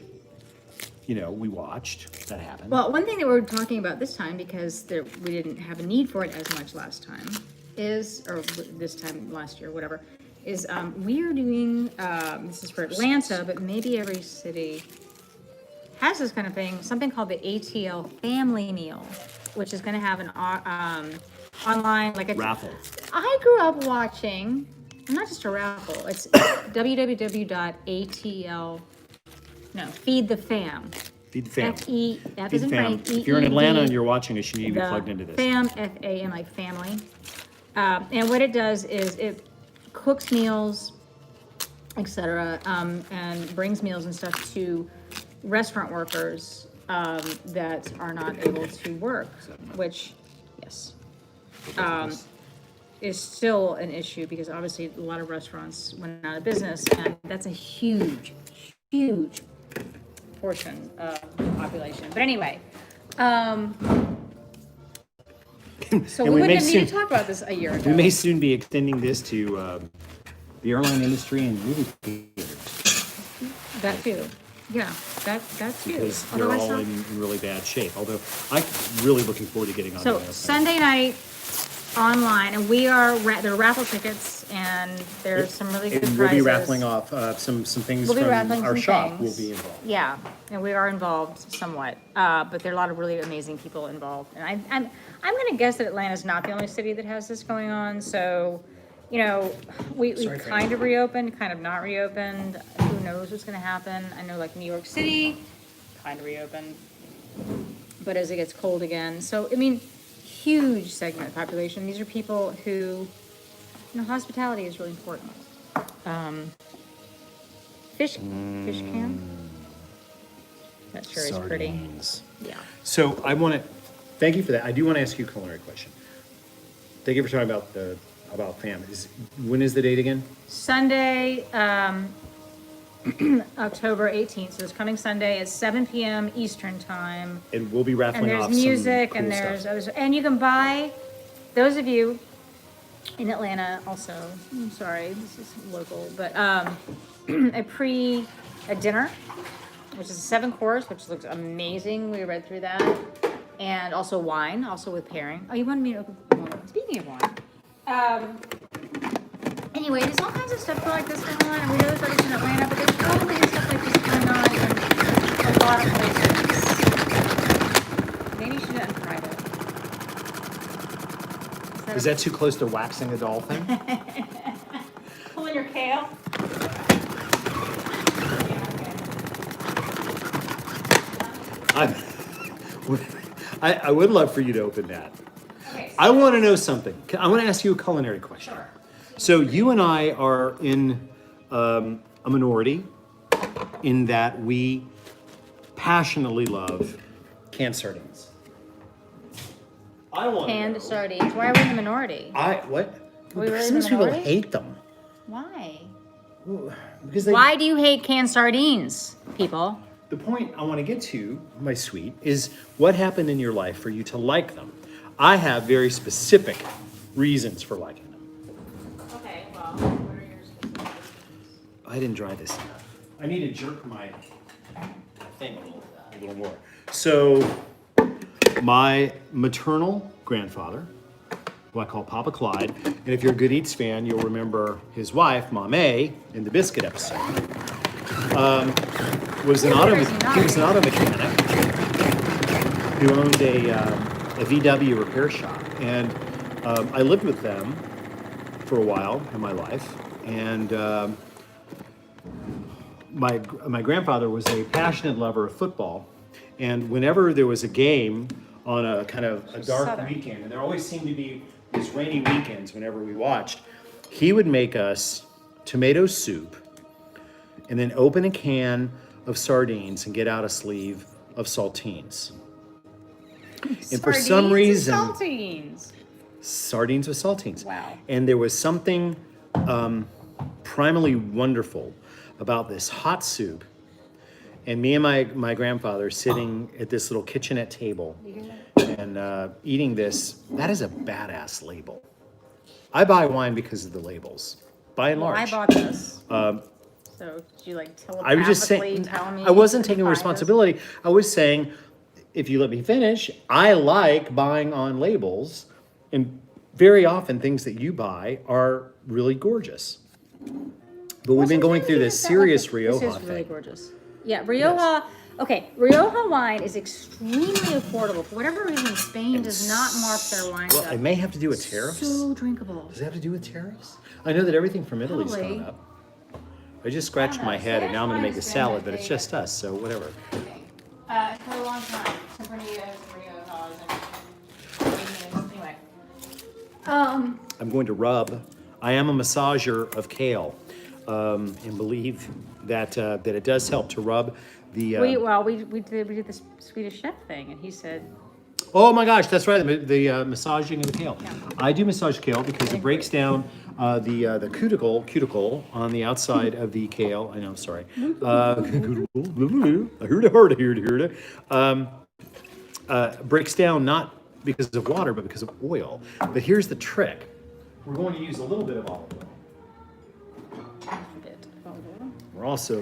A: you know, we watched. That happened.
B: Well, one thing that we're talking about this time, because we didn't have a need for it as much last time, or this time last year, whatever, is we are doing, this is for Atlanta, but maybe every city has this kind of thing, something called the ATL Family Meal, which is going to have an online, like a
A: Raffle.
B: I grew up watching, not just a raffle, it's www.atl, no, Feed the Fam.
A: Feed the fam.
B: F-E, F
A: Feed
B: is
A: the
B: in
A: fam.
B: Frank,
A: If you're in Atlanta and
B: E-E-D,
A: you're watching us, you need to be plugged into this.
B: Fam, F-A-M, like family. And what it does is it cooks meals, etc., and brings meals and stuff to restaurant workers that are not able to work, which, yes, is still an issue because obviously a lot of restaurants went out of business, and that's a huge, huge portion of the population. But anyway, so
A: And
B: we
A: we
B: wouldn't
A: may
B: have needed to
A: soon-
B: talk about this a year ago.
A: We may soon be extending this to the airline industry and movie theaters
B: That too. Yeah, that too.
A: because
B: Although
A: they're
B: I
A: all
B: saw-
A: in really bad shape. Although I'm really looking forward to getting on.
B: So
A: the
B: Sunday night online, and we are there are raffle tickets, and there's some really good
A: And
B: prizes.
A: we'll be raffling off some things
B: We'll be
A: from
B: raffling
A: our
B: some
A: shop.
B: things.
A: Will be involved.
B: Yeah, and we are involved somewhat, but there are a lot of really amazing people involved. And I'm going to guess that Atlanta's not the only city that has this going on. So, you know, we
A: Sorry,
B: kind of reopened, kind of not reopened. Who knows what's going to happen? I know, like New York City, kind of reopened, but as it gets cold again. So, I mean, huge segment of the population. These are people who, you know, hospitality is really important. Fish can. That sure is pretty.
A: Sardines.
B: Yeah.
A: So I want to thank you for that. I do want to ask you a culinary question. Thank you for talking about fam. When is the date again?
B: Sunday, October 18th. So this coming Sunday at 7 p.m. Eastern time.
A: And we'll be raffling
B: And there's
A: off
B: music
A: some
B: and
A: cool
B: there's
A: stuff.
B: others. And you can buy, those of you in Atlanta also. I'm sorry, this is local, but a dinner, which is a 7-course, which looks amazing. We read through that, and also wine, also with pairing. Oh, you wanted me to open? Speaking of wine, anyway, there's all kinds of stuff like this going on, and we know there's already in Atlanta, but there's probably stuff like this going on in a lot of places. Maybe you should unfry it.
A: Is that too close to waxing a doll thing?
B: Pulling your kale?
A: I would love for you to open that.
B: Okay, so
A: I want to know something. I want to ask you a culinary question.
B: sure.
A: So you and I are in a minority in that we passionately love canned sardines. I want
B: Canned sardines. Why are we in the minority?
A: What?
B: We really
A: Some
B: in the
A: people
B: minority?
A: hate them.
B: Why?
A: Because they,
B: Why do you hate canned sardines, people?
A: The point I want to get to, my sweet, is what happened in your life for you to like them. I have very specific reasons for liking them.
B: Okay, well, what are your specific reasons?
A: I didn't dry this enough. I need to jerk my thing a little more. So, my maternal grandfather, who I call Papa Clyde, and if you're a Good Eats fan, you'll remember his wife, Mom A, in the biscuit episode, was an auto mechanic who owned a VW repair shop, and I lived with them for a while in my life, and my grandfather was a passionate lover of football, and whenever there was a game on a kind of a dark
B: Southern.
A: weekend, and there always seemed to be these rainy weekends whenever we watched, he would make us tomato soup and then open a can of sardines and get out a sleeve of saltines. And for some reason,
B: Saltines.
A: sardines with saltines.
B: Wow.
A: And there was something primally wonderful about this hot soup. And me and my grandfather sitting at this little kitchenette table and eating this. That is a badass label. I buy wine because of the labels, by and large.
B: I bought this. So did you like
A: I was just
B: telepathically
A: saying,
B: tell me?
A: I wasn't
B: to
A: taking
B: buy this?
A: responsibility. I was saying, if you let me finish, I like buying on labels, and very often things that you buy are really gorgeous. But we've been going through this serious Rioja
B: This is really
A: thing.
B: gorgeous. Yeah, Rioja. Okay, Rioja wine is extremely affordable. For whatever reason, Spain does not mark their wines
A: Well,
B: up.
A: it may have to do with tariffs.
B: So drinkable.
A: Does it have to do with tariffs? I know that everything from Italy's
B: Probably.
A: gone up. I just scratched my head, and now I'm going to make a salad, but it's just us, so whatever.
B: For a long time. Tempranillos, Riojas, and anyway.
A: I'm going to rub. I am a massager of kale, and believe that that it does help to rub the.
B: we did this Swedish chef thing, and he said,
A: Oh my gosh, that's right. The massaging of the kale.
B: Yeah.
A: I do massage kale because it breaks down the cuticle on the outside of the kale. I know, sorry. Breaks down not because of water, but because of oil. But here's the trick. We're going to use a little bit of olive oil.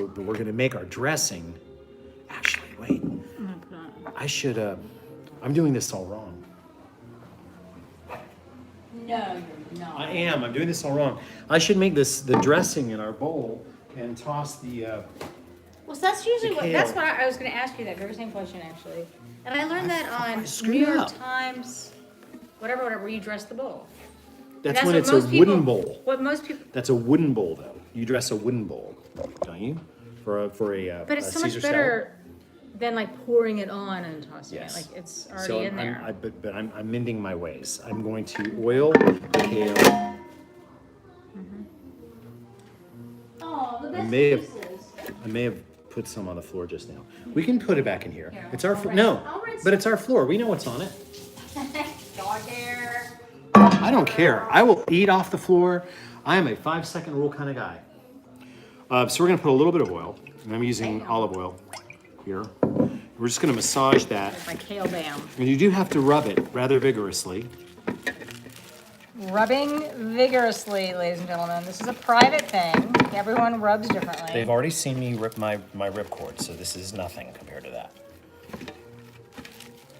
A: But we're going to make our dressing. Actually, wait. I should. I'm doing this all wrong.
B: no, you're not.
A: I am. I'm doing this all wrong. I should make the dressing in our bowl and toss the.
B: Well, so that's usually
A: The
B: that's
A: kale.
B: what I was going to ask you that very same question actually, and I learned that on
A: screwed
B: New York
A: up.
B: Times, whatever, where you dress the bowl.
A: That's
B: That's
A: when
B: what
A: it's a
B: most
A: wooden
B: people-
A: bowl.
B: What most people,
A: That's a wooden bowl, though. You dress a wooden bowl, don't you? For a
B: but it's
A: a
B: so much
A: Caesar
B: better than like pouring it on and tossing
A: Yes.
B: it. Like it's already
A: So
B: in there.
A: I'm mending my ways. I'm going to oil the kale.
B: Oh, the best
A: may have-
B: pieces.
A: I may have put some on the floor just now. We can put it back in here.
B: Here,
A: It's our
B: I'll
A: floor.
B: rinse-
A: No,
B: I'll rinse
A: but it's our floor. We know what's on it.
B: Dog hair.
A: I don't care. I will eat off the floor. I am a 5-second rule kind of guy. So we're going to put a little bit of oil. And I'm using olive oil here. We're just going to massage that.
B: My kale bam.
A: And you do have to rub it rather vigorously.
B: rubbing vigorously, ladies and gentlemen. This is a private thing. Everyone rubs differently.
A: They've already seen me rip my ripcord, so this is nothing compared to that.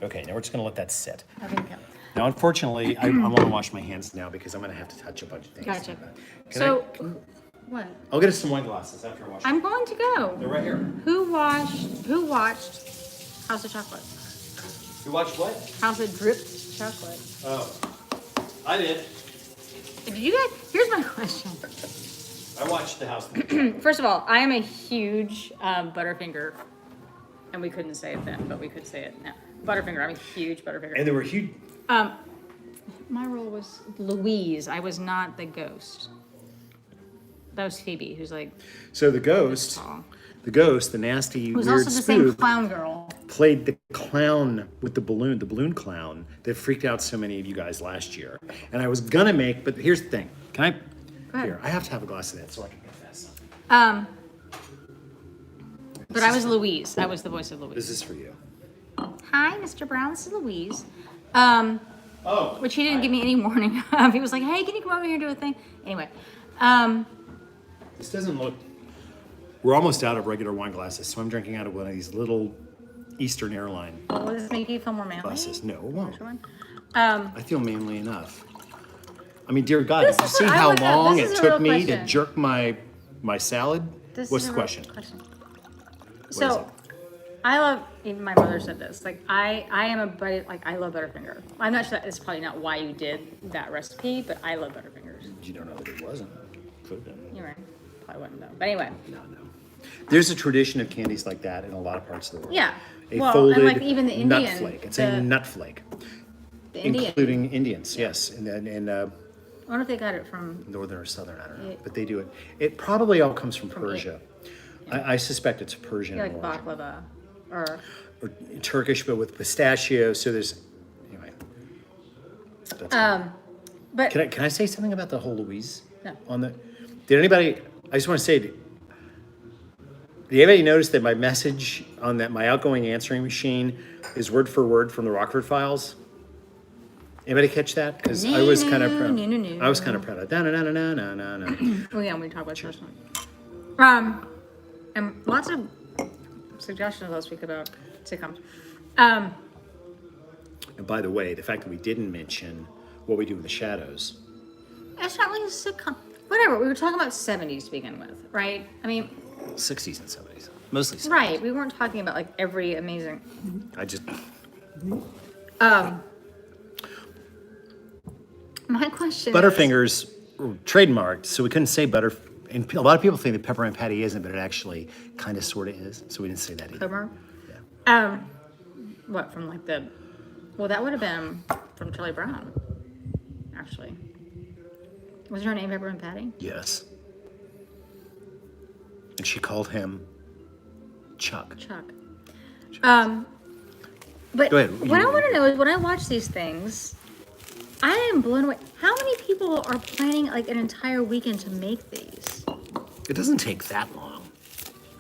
A: Okay, now we're just gonna let that sit.
B: Okay, go.
A: Now, unfortunately, I want to wash my hands now because I'm gonna have to touch a bunch of things.
B: Gotcha.
A: Can
B: What?
A: I'll get us some wine glasses after I wash.
B: I'm going to go.
A: They're right here.
B: Who watched House of Chocolate?
A: You watched what?
B: House of Dripped Chocolate.
A: Oh, I did.
B: Did you guys? Here's my question.
A: I watched the house.
B: First of all, I am a huge Butterfinger, and we couldn't say it then, but we could say it now. Butterfinger. I'm a huge Butterfinger.
A: And there were huge.
B: My role was Louise. I was not the ghost. That was Phoebe, who's like.
A: So the ghost,
B: tall.
A: the nasty,
B: Who's
A: weird
B: also the same
A: spoof,
B: clown girl.
A: played the clown with the balloon clown that freaked out so many of you guys last year. And I was gonna make, but here's the thing. Can I?
B: Go ahead.
A: Here, I have to have a glass of that so I can confess.
B: But I was Louise. I was the voice of Louise.
A: This is for you.
B: Hi, Mr. Brown. This is Louise.
A: Oh.
B: Which he didn't give me any warning of. He was like, "Hey, can you come over here and do a thing?" Anyway,
A: This doesn't look. We're almost out of regular wine glasses, so I'm drinking out of one of these little Eastern Airline
B: will this make you feel more manly?
A: glasses. No, it won't.
B: Which one?
A: I feel manly enough. I mean, dear God,
B: This
A: did you
B: is
A: see
B: what I
A: how
B: wanna know.
A: long
B: This
A: it
B: is a
A: took
B: real
A: me to
B: question.
A: jerk my salad?
B: This
A: What's
B: is
A: the
B: a real
A: question? What is
B: So,
A: it?
B: I love. Even my mother said this. Like, I am a buddy. Like, I love Butterfinger. I'm not sure that it's probably not why you did that recipe, but I love Butterfingers.
A: You don't know that it wasn't. Could have been.
B: You're right. Probably wouldn't though. But anyway.
A: No. There's a tradition of candies like that in a lot of parts of the world.
B: Yeah.
A: A
B: Well,
A: folded
B: and like even the
A: nut
B: Indian,
A: flake. It's
B: the-
A: a nut flake,
B: The Indian.
A: including Indians. Yes, and
B: I wonder if they got it from.
A: northern or southern. I don't know,
B: Yeah.
A: but they do it. It probably all comes from
B: From
A: Persia. I suspect it's Persian
B: Like
A: in origin.
B: baklava, or
A: Or Turkish, but with pistachio. So there's anyway. That's
B: but
A: Can I say something about the whole Louise?
B: No.
A: Did anybody? I just want to say. Did anybody notice that my message on my outgoing answering machine is word for word from the Rockford Files? Anybody catch that? Because I was kind of proud.
B: No.
A: I was kind of proud of that. No.
B: oh yeah, we talk about this one. And lots of suggestions last week about sitcoms.
A: And by the way, the fact that we didn't mention What We Do in the Shadows.
B: It's not like a sitcom. Whatever. We were talking about 70s to begin with, right? I mean,
A: 60s and 70s. Mostly 70s.
B: right. We weren't talking about like every amazing.
A: I just.
B: My question.
A: Butterfingers were trademarked, so we couldn't say butter. And a lot of people think that peppermint patty isn't, but it actually kind of sort of is. So we didn't say that either.
B: Climber.
A: Yeah.
B: What from like the? Well, that would have been from Charlie Brown. Actually, was her name Peppermint Patty?
A: Yes. And she called him Chuck.
B: Chuck. But
A: Go ahead.
B: what I want to know is when I watch these things, I am blown away. How many people are planning like an entire weekend to make these?
A: It doesn't take that long.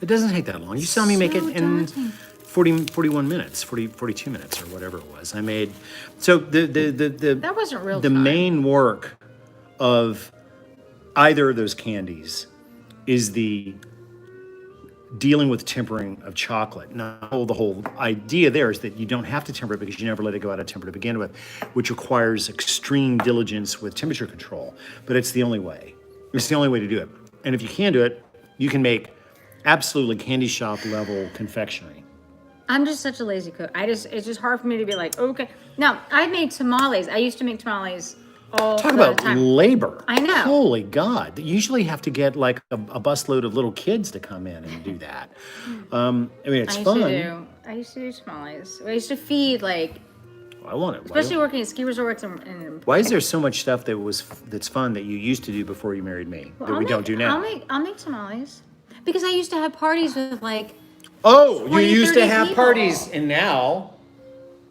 A: It doesn't take that long. You saw me make it
B: So
A: in
B: daunting.
A: 41 minutes, 42 minutes or whatever it was. I made, so
B: That wasn't real
A: the
B: time.
A: main work of either of those candies is the dealing with tempering of chocolate. Now, the whole idea there is that you don't have to temper it because you never let it go out of temper to begin with, which requires extreme diligence with temperature control. But it's the only way. It's the only way to do it. And if you can do it, you can make absolutely candy shop level confectionery.
B: I'm just such a lazy cook. it's just hard for me to be like, okay. Now, I made tamales. I used to make tamales all
A: Talk
B: the
A: about
B: time.
A: labor.
B: I know.
A: Holy God. You usually have to get like a busload of little kids to come in and do that. I mean, it's fun.
B: I used to do tamales. I used to feed like,
A: I want it.
B: especially working at ski resorts and
A: Why is there so much stuff that's fun that you used to do before you married me that we don't do now?
B: I'll make tamales because I used to have parties with like.
A: Oh, you
B: 20,
A: used to
B: 30
A: have
B: people.
A: parties, and now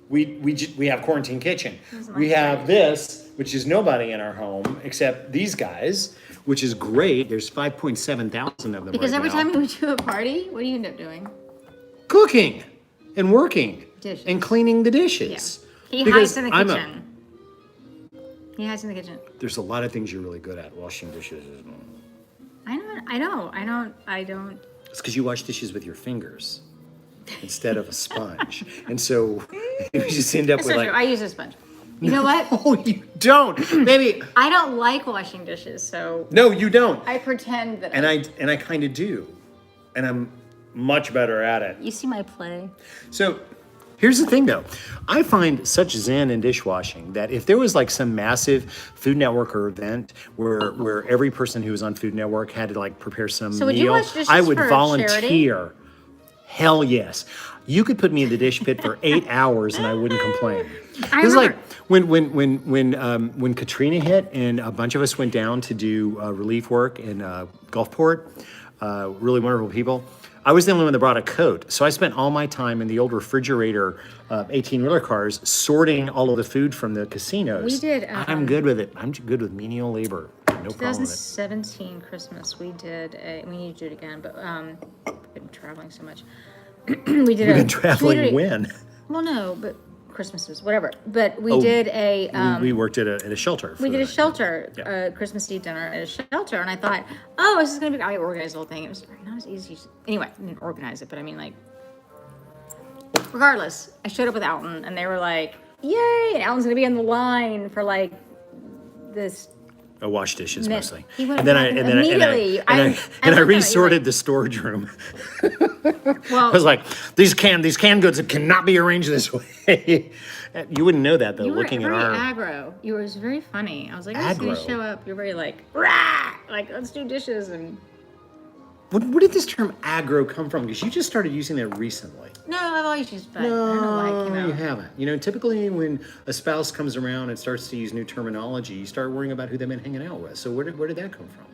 A: we have quarantine kitchen. We have this, which is nobody in our home except these guys, which is great. There's 5.7 thousand of them.
B: Because
A: right
B: every
A: now.
B: time we would do a party, what do you end up doing?
A: Cooking and working
B: Dishes.
A: and cleaning the dishes.
B: He
A: Because
B: hides in the
A: I'm
B: kitchen. He hides in the kitchen.
A: There's a lot of things you're really good at. Washing dishes.
B: I don't.
A: It's because you wash dishes with your fingers instead of a sponge. And so you just end up
B: That's
A: with
B: not
A: like,
B: true. I use a sponge. You know what?
A: oh, you don't. Maybe.
B: I don't like washing dishes, so
A: No, you don't.
B: I pretend that
A: And I kind of do. And I'm much better at it.
B: You see my play?
A: So here's the thing though. I find such zen in dishwashing that if there was like some massive Food Network or event where every person who was on Food Network had to like prepare some
B: So would you
A: meal,
B: wash dishes
A: I would
B: for
A: volunteer. Hell yes. You could put me in the dish pit for 8 hours and I wouldn't complain.
B: I
A: It's like
B: remember-
A: when Katrina hit and a bunch of us went down to do relief work in Gulfport, really wonderful people. I was the only one that brought a coat. So I spent all my time in the old refrigerator 18-wheeler cars sorting all of the food from the casinos.
B: We did,
A: I'm good with it. I'm good with menial labor. No problem with it.
B: 2017 Christmas, we need to do it again, but we've been traveling so much. We did
A: You've been traveling when?
B: Well, no, but Christmases, whatever. But we did a
A: we worked at a shelter.
B: we
A: for
B: did a
A: that.
B: shelter,
A: Yeah.
B: Christmas Eve dinner at a shelter, and I thought, oh, this is gonna be. I organized the whole thing. It was not as easy. Anyway, I didn't organize it, but I mean, like, regardless, I showed up with Alton, and they were like, "Yay!" And Alton's gonna be on the line for like this.
A: I wash dishes
B: Minute.
A: mostly.
B: He went
A: And then
B: immediately.
A: I
B: love that. You're
A: resorted
B: like-
A: the storage room.
B: Well,
A: I was like, these canned goods cannot be arranged this way. You wouldn't know that though,
B: you were
A: looking at
B: very
A: our
B: aggro. You were very funny. I was like, I'm just gonna
A: Aggro?
B: show up. You're very like, rah! Like, let's do dishes and.
A: Where did this term aggro come from? Because you just started using that recently.
B: No, I've always used, but I don't know why it came
A: No,
B: out.
A: you haven't. You know, typically when a spouse comes around and starts to use new terminology, you start worrying about who they've been hanging out with. So where did that come from?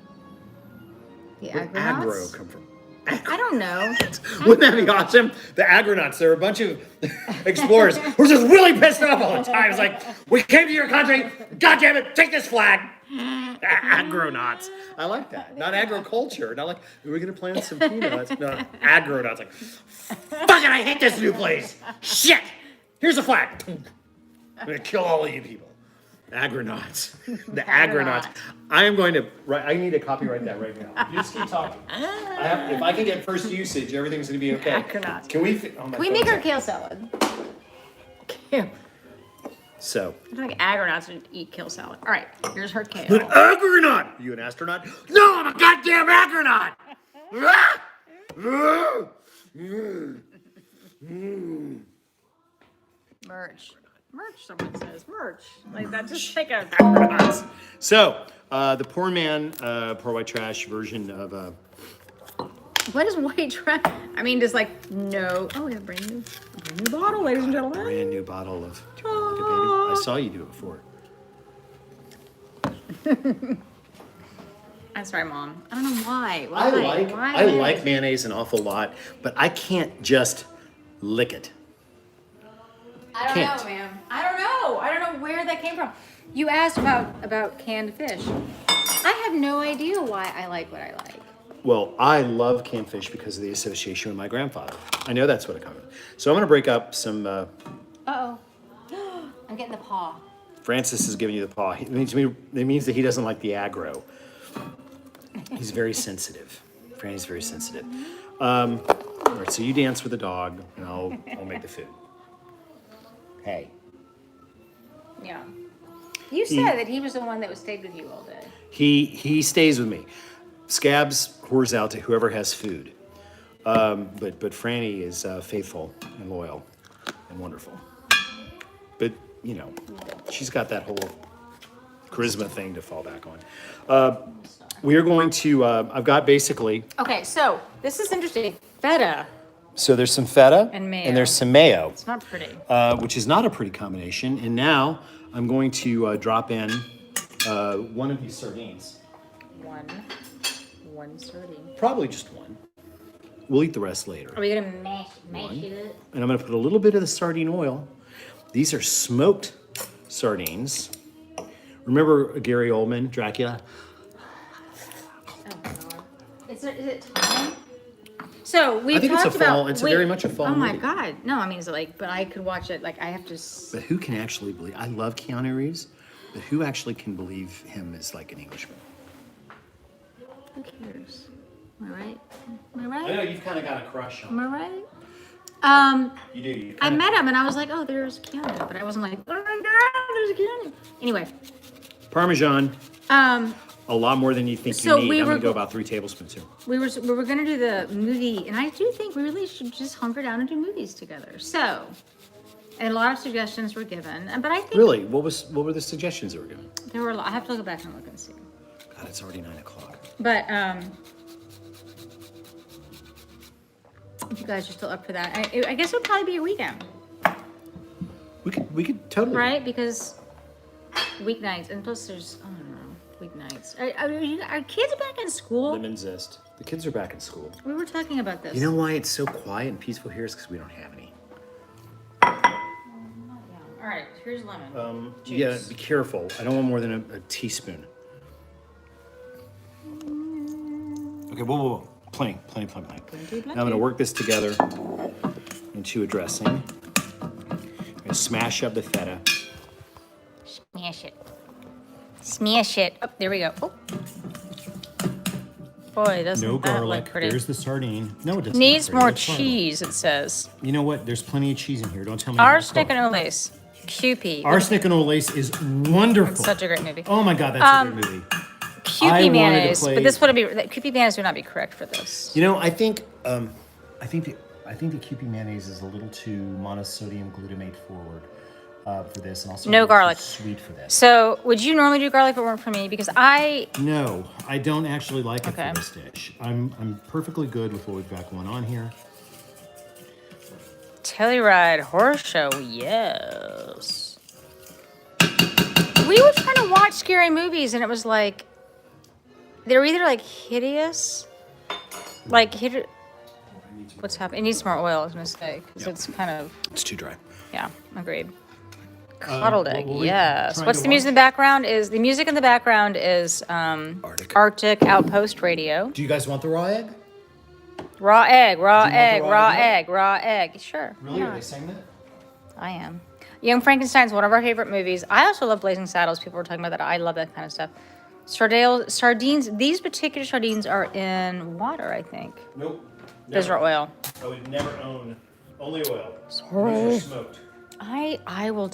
B: The
A: Where did
B: agronauts?
A: aggro come from?
B: I don't know.
A: Wouldn't that be awesome? The agronauts, they're a bunch of explorers who are just really pissed off all the time. It's like, we came to your country, God damn it, take this flag. Agronauts. I like that. Not agriculture. Not like, we're going to plant some peanuts. No, agronauts. Like, fuck it, I hate this new place. Shit. Here's a flag. I'm going to kill all of you people. Agronauts. The agronauts. I am going to, I need to copyright that right now. You just keep talking. If I can get first usage, everything's going to be okay.
B: Agronauts.
A: Can we,
B: Can we make our kale salad? Kale.
A: So,
B: I don't think agronauts would eat kale salad. All right, here's her
A: an
B: kale.
A: agronaut. Are you an astronaut? No, I'm a goddamn agronaut. Ah! Ah!
B: Merch. Merch, someone says. Merch. Like that, just take a.
A: So, the poor man, poor white trash version of
B: What is white trash? I mean, just like, no. Oh, we have a brand new bottle, ladies and gentlemen.
A: brand new bottle of. Look at baby. I saw you do it before.
B: I'm sorry, Mom. I don't know why.
A: I
B: Why
A: like mayonnaise an awful lot, but I can't just lick it.
B: I don't
A: Can't.
B: know, ma'am. I don't know. I don't know where that came from. You asked about canned fish. I have no idea why I like what I like.
A: Well, I love canned fish because of the association with my grandfather. I know that's what it comes from. So I'm going to break up some.
B: Uh-oh. I'm getting the paw.
A: Francis is giving you the paw. It means that he doesn't like the aggro. He's very sensitive. Franny's very sensitive. All right, so you dance with the dog, and I'll make the food. Hey.
B: Yeah. You said that he was the one that stayed with you all day.
A: He stays with me. Scabs whores out to whoever has food. But Franny is faithful and loyal and wonderful. But, you know, she's got that whole charisma thing to fall back on. We are going to, I've got basically,
B: Okay, so this is interesting. Feta.
A: so there's some feta
B: And mayo.
A: and there's some mayo,
B: It's not pretty.
A: which is not a pretty combination. And now I'm going to drop in one of these sardines.
B: One sardine.
A: Probably just one. We'll eat the rest later.
B: Are we gonna mash it up?
A: And I'm going to put a little bit of the sardine oil. These are smoked sardines. Remember Gary Oldman, Dracula?
B: Oh God. Is it time? So we
A: I think it's
B: talked
A: a fall-
B: about.
A: it's very much a fall
B: Oh my
A: movie.
B: God! No, I mean it's like, but I could watch it. Like I have to.
A: But who can actually believe? I love Keanu Reeves, But who actually can believe him as like an Englishman?
B: Who cares? Am I right? Am I
A: I
B: right?
A: know you've kind of got a crush on
B: Am I
A: him.
B: right?
A: You do. You
B: I
A: kinda-
B: met him and I was like, oh, there's Keanu. But I wasn't like, oh my God, there's Keanu. Anyway,
A: Parmesan. A lot more than you think
B: So
A: you need.
B: we
A: I'm
B: were
A: going to go
B: go-
A: about 3 tablespoons here.
B: we were gonna do the movie, and I do think we really should just hunker down and do movies together. So, and a lot of suggestions were given, but I think
A: Really? What were the suggestions that were given?
B: there were. I have to go back and look and see.
A: God, it's already 9 o'clock.
B: But if you guys are still up for that, I guess it would probably be a weekend,
A: We could totally.
B: right? Because weeknights, and plus there's I don't know weeknights. Are kids back in school?
A: Lemon zest. The kids are back in school.
B: We were talking about this.
A: You know why it's so quiet and peaceful here? Is because we don't have any.
B: All right, here's lemon.
A: Yeah,
B: Juice.
A: be careful. I don't want more than a teaspoon. Okay, whoa. Plenty.
B: Plenty.
A: Now I'm going to work this together into a dressing. I'm going to smash up the feta.
B: Smash it. Oh, there we go. Oh. Boy, doesn't
A: No
B: that
A: garlic.
B: look pretty.
A: There's the sardine. No, it doesn't.
B: Needs
A: look pretty.
B: more
A: That's horrible.
B: cheese, it says.
A: You know what? There's plenty of cheese in here. Don't tell me. I'm not
B: Arsenic and
A: cooked.
B: Olace. Cupid.
A: Arsenic and Olace is wonderful.
B: Such a great movie.
A: Oh my God, that's a great movie. I
B: Cupid
A: wanted to
B: mayonnaise.
A: play-
B: But this wouldn't be. Cupid mayonnaise would not be correct for this.
A: You know, I think the Kewpie mayonnaise is a little too monosodium glutamate forward for this, and also
B: No
A: a little too
B: garlic.
A: sweet for this.
B: So, would you normally do garlic if it weren't for me? Because I.
A: No, I don't actually like it
B: Okay.
A: for this dish. I'm perfectly good with what we've got going on here.
B: Telluride horror show, yes. We were trying to watch scary movies, and it was like. They're either like hideous. Like, what's happening? It needs more oil, I was going to say. Because it's kind of.
A: It's too dry.
B: Yeah, agreed. Cuddled egg,
A: what were we
B: yes.
A: trying
B: What's
A: to
B: the music in the background? The music in the background is
A: Arctic.
B: Arctic Outpost Radio.
A: Do you guys want the raw egg?
B: Raw egg, raw
A: Do you want
B: egg,
A: the raw
B: raw
A: egg?
B: egg, raw egg. Sure.
A: Really?
B: why
A: Are they
B: not?
A: saying that?
B: I am. Young Frankenstein's one of our favorite movies. I also love Blazing Saddles. People were talking about that. I love that kind of stuff. Sardines. These particular sardines are in water, I think.
A: Nope.
B: Those are oil.
A: I would never own only oil.
B: Sorry.
A: These are smoked.
B: I will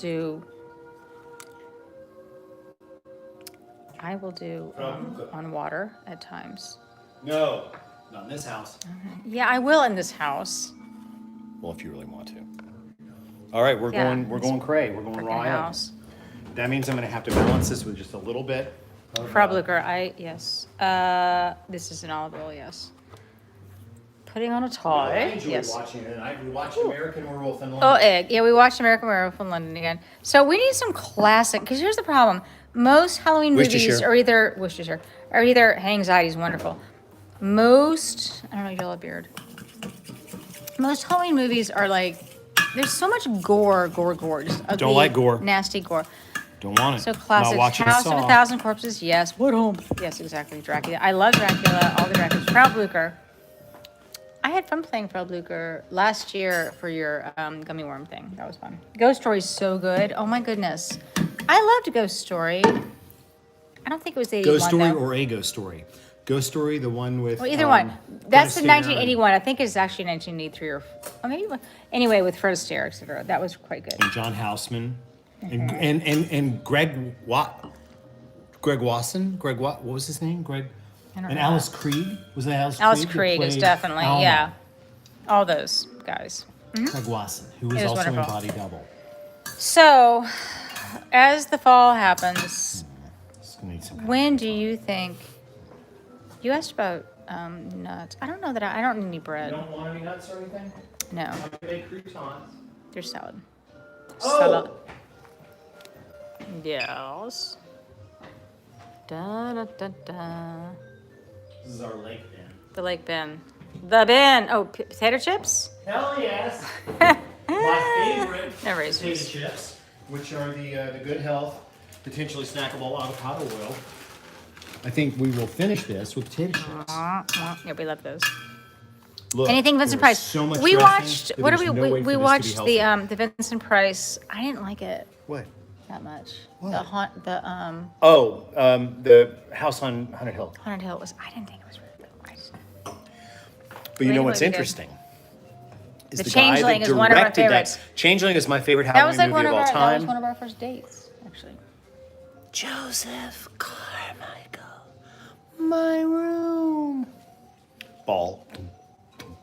B: do on water at times.
A: No, not in this house.
B: Yeah, I will in this house.
A: Well, if you really want to. All right, we're
B: Yeah,
A: going cray. We're going raw
B: Freaking
A: egg.
B: house.
A: That means I'm going to have to balance this with just a little bit. Of,
B: Frau Blucher, yes. This is an olive oil, yes. Putting on a
A: I
B: tie.
A: enjoyed
B: Yes.
A: watching it. We watched American Werewolf in
B: Oh,
A: London.
B: egg. Yeah, we watched American Werewolf in London again. So we need some classic. Because here's the problem: most Halloween movies
A: Worcestershire.
B: are either anxiety is wonderful. Most I don't know, yellow beard. Most Halloween movies are like there's so much gore, just ugly,
A: like gore.
B: nasty gore.
A: Don't want it.
B: So classic.
A: Not watching
B: House of
A: Saw.
B: a Thousand Corpses, yes. What home? Yes, exactly. Dracula. I love Dracula. All the Draculas. Frau Blucher. I had fun playing Frau Blucher last year for your gummy worm thing. That was fun. Ghost Story's so good. Oh my goodness. I loved Ghost Story. I don't think it was 81
A: Ghost Story
B: though.
A: or a Ghost Story? Ghost Story, the one with.
B: Well, either one. That's the
A: Fred Astaire
B: 1981. I think it's actually 1983 or maybe. Anyway, with Fred Astaire, etc. That was quite good.
A: And John Houseman. And Greg Wasson? what was his name? Greg.
B: I don't
A: And
B: know.
A: Alice Krieg? Was it Alice Krieg?
B: Alice
A: that
B: Krieg is
A: played
B: definitely,
A: Alma?
B: yeah. All those guys.
A: Greg Wasson, who was
B: It was
A: also in
B: wonderful.
A: Body Double.
B: So, as the fall happens,
A: It's gonna need some kind
B: when do you think? You asked about nuts. I don't know that I don't need any bread.
A: don't want any nuts or anything?
B: No,
A: I'm gonna make croutons.
B: there's salad.
A: Oh!
B: Salad. Yes. Da da da da.
A: This is our lake bin.
B: The lake bin. The bin. Oh, potato chips.
A: Hell yes! My favorite
B: No razors.
A: potato chips, which are the good health, potentially snackable avocado oil. I think we will finish this with potato chips.
B: Yeah, we love those.
A: Look,
B: Anything Vincent
A: there's
B: Price.
A: So much
B: we
A: dressing
B: watched.
A: that
B: What did
A: there's
B: we?
A: no way for
B: We
A: this to be
B: watched
A: healthy.
B: the Vincent Price. I didn't like it.
A: What?
B: that much.
A: What?
B: The
A: The House on Haunted Hill.
B: Haunted Hill was. I didn't think it was really good.
A: But you know
B: Maybe
A: what's
B: it'll be good.
A: interesting? Is
B: The
A: guy
B: Changeling
A: that
B: is one of our
A: directed that.
B: favorites.
A: Changeling is my favorite
B: That was
A: Halloween
B: like
A: movie
B: one of
A: of all
B: our. That was
A: time.
B: one of our first dates, actually.
A: Joseph Carmichael, my room. Ball.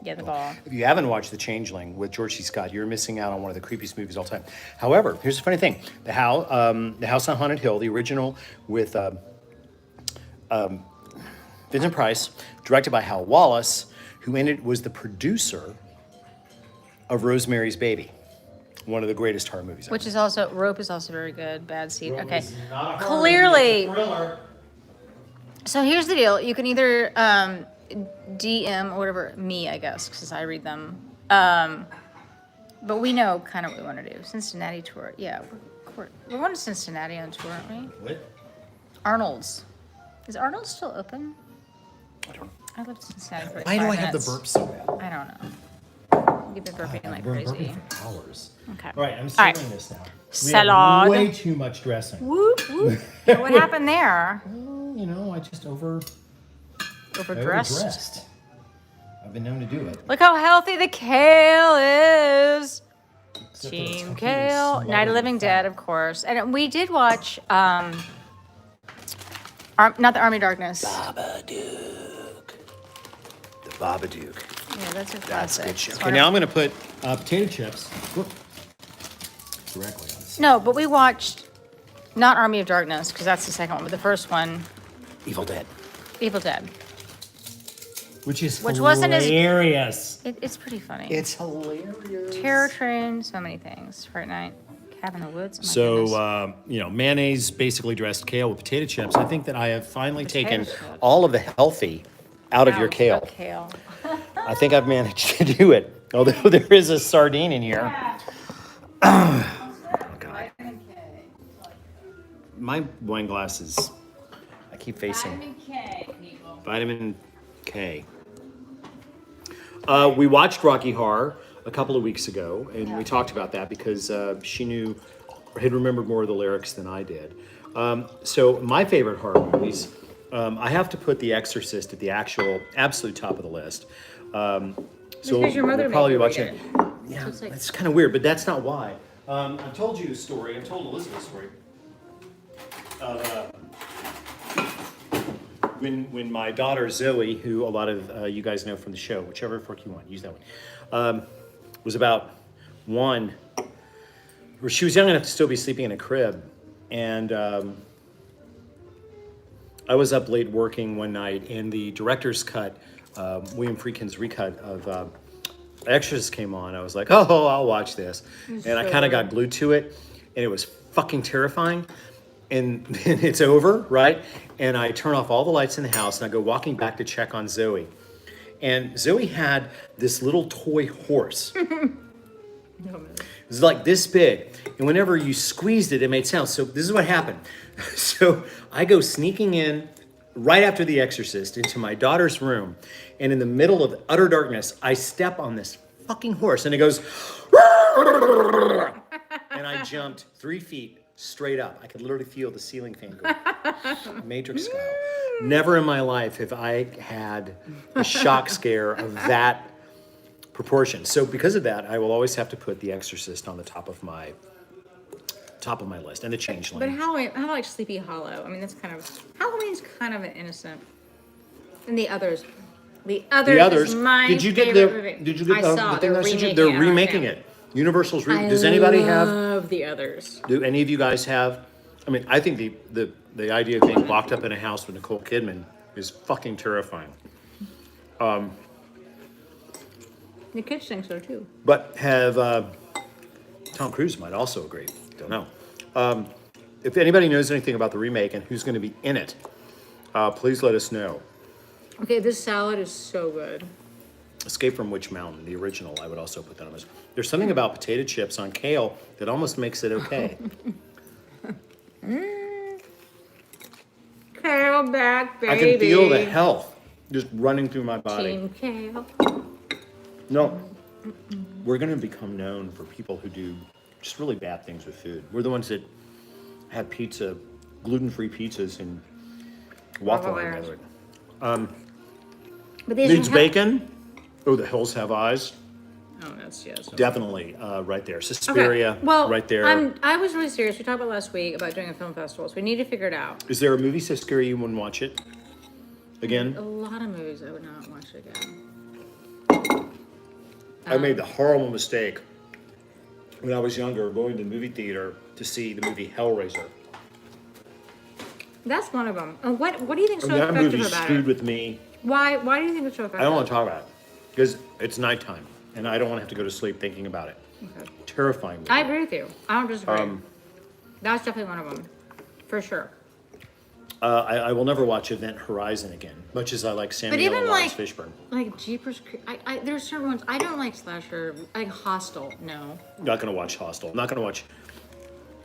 B: Yeah, the ball.
A: If you haven't watched The Changeling with George C. Scott, you're missing out on one of the creepiest movies of all time. However, here's the funny thing: the House on Haunted Hill, the original with Vincent Price, directed by Hal Wallace, who was the producer of Rosemary's Baby, one of the greatest horror movies ever.
B: Which is also Rope is also very good. Bad Seed.
A: Rope
B: Okay.
A: is not a horror
B: Clearly.
A: movie, it's a thriller.
B: So here's the deal. You can either DM or whatever me, I guess, because I read them. But we know kind of what we want to do. Cincinnati tour. Yeah, we're going to Cincinnati on tour, aren't we?
A: What?
B: Arnold's. Is Arnold's still open?
A: I don't know.
B: I lived in Cincinnati for like
A: Why do
B: 5
A: I have the
B: minutes.
A: burp so bad?
B: I don't know. You've been burping like
A: We're
B: crazy.
A: burping for hours.
B: Okay.
A: All right, I'm
B: All right.
A: serving this now. We
B: Salad.
A: have way too much dressing.
B: Whoop, whoop. What happened there?
A: You know, I just
B: Overdressed.
A: overdressed. I've been known to do it.
B: Look how healthy the kale is.
A: Except that it's
B: Team
A: fucking
B: Kale,
A: smothered
B: Night of the Living
A: in
B: Dead,
A: fat.
B: of course, and we did watch. Not the Army of Darkness.
A: Babadook. The Babadook.
B: Yeah, that's a
A: That's
B: classic.
A: good shit.
B: It's
A: Okay,
B: one
A: now
B: of-
A: I'm going to put potato chips directly on this.
B: No, but we watched not Army of Darkness because that's the second one, but the first one,
A: Evil Dead.
B: Evil Dead.
A: Which
B: wasn't as-
A: hilarious.
B: It's pretty funny.
A: It's hilarious.
B: Terror Train, so many things. Fright Night, Cabin in the Woods. Oh my goodness.
A: So, mayonnaise, basically dressed kale with potato chips. I think that I have finally
B: Potato
A: taken
B: chips.
A: all of the healthy out of your
B: Ouch,
A: kale.
B: but kale.
A: I think I've managed to do it. Although there is a sardine in here. Oh, God. My wine glass is, I keep facing.
B: Vitamin K, people.
A: Vitamin K. We watched Rocky Horror a couple of weeks ago, and we talked about that because she knew, or had remembered more of the lyrics than I did. So my favorite horror movies, I have to put The Exorcist at the absolute top of the list. So
B: Because your mother
A: we'll probably
B: made
A: be
B: you
A: watching
B: read
A: it. Yeah,
B: So it's like-
A: it's kind of weird, but that's not why. I've told you a story. I've told Elizabeth a story. When my daughter Zoe, who a lot of you guys know from the show, whichever fork you want, use that one, was about 1, or she was young enough to still be sleeping in a crib, and I was up late working one night, and the director's cut, William Friedkin's recut of Exorcist came on. I was like, oh, I'll watch this, and I kind of got glued to it, and it was fucking terrifying. And then it's over, right? And I turn off all the lights in the house and I go walking back to check on Zoe. And Zoe had this little toy horse. It was like this big. And whenever you squeezed it, it made sounds. So this is what happened. So I go sneaking in right after The Exorcist into my daughter's room. And in the middle of utter darkness, I step on this fucking horse and it goes, and I jumped 3 feet straight up. I could literally feel the ceiling fan go. Matrix style. Never in my life have I had a shock scare of that proportion. So because of that, I will always have to put The Exorcist on the top of my list, and The Changeling.
B: But how like Sleepy Hollow? I mean, that's kind of Halloween's kind of an innocent. And the others is my
A: Did you get
B: favorite movie.
A: Did you get
B: I
A: the
B: saw
A: thing
B: they're
A: I sent you?
B: remaking
A: They're
B: it right
A: remaking
B: now.
A: it. Universal's does anybody have?
B: Love the others.
A: Do any of you guys have? I mean, I think the idea of being locked up in a house with Nicole Kidman is fucking terrifying.
B: The kids think so too.
A: But have Tom Cruise might also agree. Don't know. If anybody knows anything about the remake and who's going to be in it, please let us know.
B: Okay, this salad is so good.
A: Escape from Witch Mountain, the original, I would also put that on this. There's something about potato chips on kale that almost makes it okay.
B: Kale back, baby.
A: I can feel the health just running through my body.
B: Team Kale.
A: No, we're going to become known for people who do just really bad things with food. We're the ones that had pizza, gluten-free pizzas and waffle iron the other way.
B: But these
A: Needs
B: are
A: bacon. Oh, the hills have eyes.
B: Oh, that's yes.
A: Definitely right there. Suspiria,
B: Well,
A: right there.
B: I was really serious. We talked about last week about doing a film festival, so we need to figure it out.
A: Is there a movie Suspiria you wouldn't watch it again?
B: A lot of movies I would not watch again.
A: I made the horrible mistake when I was younger going to the movie theater to see the movie Hellraiser.
B: That's one of them. And what do you think so
A: That
B: effective
A: movie
B: about
A: screwed
B: it?
A: with me.
B: Why do you think it's so effective?
A: I don't want to talk about it because it's nighttime and I don't want to have to go to sleep thinking about it.
B: Okay.
A: Terrifying.
B: I agree with you. I don't disagree. That's definitely one of them, for sure.
A: I will never watch Event Horizon again, much as I like Samuel
B: even
A: and Lawrence
B: like-
A: Fishburne.
B: Like Jeepers, there's certain ones I don't like slasher. Like Hostel, no.
A: Not gonna watch Hostel. Not gonna watch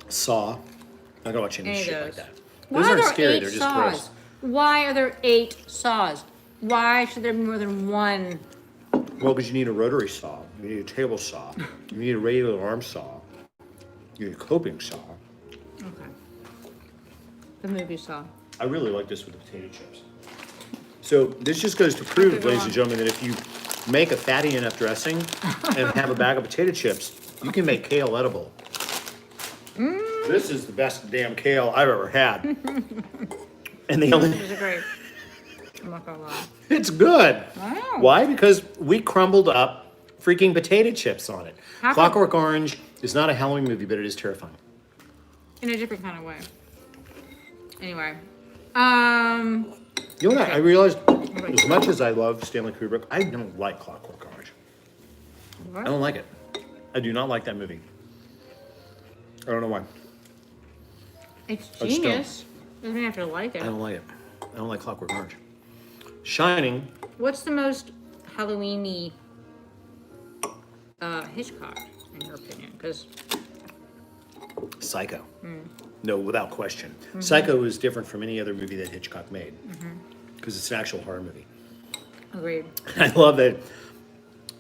A: Saw. Not gonna watch any
B: Any of
A: shit like
B: those.
A: that.
B: Why
A: Those
B: are
A: aren't
B: there
A: scary.
B: 8
A: They're just
B: saws?
A: gross.
B: Why are there 8 saws? Why should there be more than one?
A: Well, because you need a rotary saw, you need a table saw, you need a regular arm saw, you need a coping saw.
B: Okay. The movie saw.
A: I really like this with the potato chips. So this just goes to prove,
B: Okay, go
A: ladies
B: on.
A: and gentlemen, that if you make a fatty enough dressing and have a bag of potato chips, you can make kale edible. This is the best damn kale I've ever had. And the only,
B: This is great. I'm not gonna lie.
A: it's good.
B: Wow.
A: Why? Because we crumbled up freaking potato chips on it.
B: How come-
A: Clockwork Orange is not a Halloween movie, but it is terrifying.
B: In a different kind of way. Anyway.
A: You know what? I realized, as much as I love Stanley Kubrick, I don't like Clockwork Orange. I
B: What?
A: don't like it. I do not like that movie. I don't know why.
B: It's
A: just don't.
B: genius. Doesn't mean you have to like
A: I
B: it.
A: don't like it. I don't like Clockwork Orange. Shining,
B: What's the most Halloween-y Hitchcock, in your opinion? Because
A: Psycho. No, without question. Psycho is different from any other movie that Hitchcock made. Because it's an actual horror movie.
B: agreed.
A: I love that.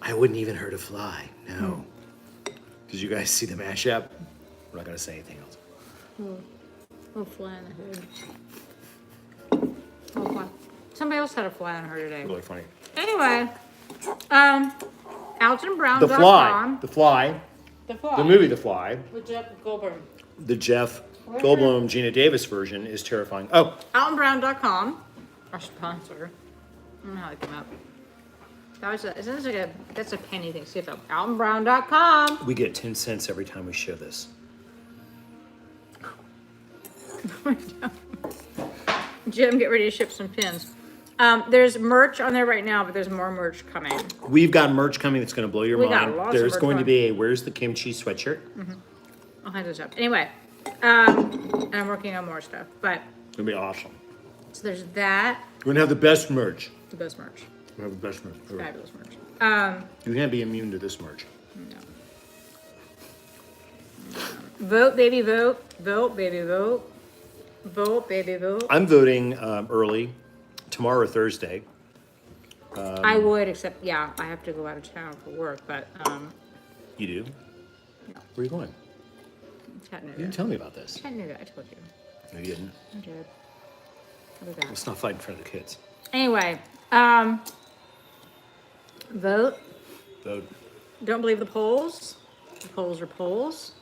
A: I wouldn't even hurt a fly. No. Did you guys see the mashup? We're not going to say anything else.
B: Oh, fly in the hood. Oh, fly. Somebody else had a fly on her today.
A: Really funny.
B: Anyway, AltonBrown.com.
A: The Fly. The Fly.
B: The Fly.
A: The movie The Fly.
B: With Jeff Goldblum.
A: The Jeff Goldblum, Gina Davis version is terrifying. Oh,
B: AltonBrown.com, our sponsor. I don't know how it came up. That's a penny thing. See if that AltonBrown.com.
A: we get 10 cents every time we share this.
B: Jim, get ready to ship some pins. There's merch on there right now, but there's more merch coming.
A: We've got merch coming that's going to blow your
B: We got
A: mind.
B: lots of
A: There's
B: merch
A: going to
B: coming.
A: be a Where's the Kimchi sweatshirt.
B: All kinds of stuff. Anyway, and I'm working on more stuff. But
A: It's going to be awesome.
B: so there's that.
A: We're going to have the best merch.
B: The best merch.
A: We're going to have the best merch. ever.
B: Fabulous merch.
A: You can't be immune to this merch.
B: No. Vote, baby, vote. Vote, baby, vote. Vote, baby, vote.
A: I'm voting early, tomorrow or Thursday.
B: I would, except, yeah, I have to go out of town for work, but,
A: You do?
B: no.
A: Where are you going? You
B: Chattanooga.
A: didn't tell me about this.
B: Chattanooga, I told you.
A: No, you didn't.
B: I did. I'll be back.
A: Let's not fight in front of the kids.
B: Anyway, vote.
A: Vote.
B: Don't believe the polls. The polls are polls.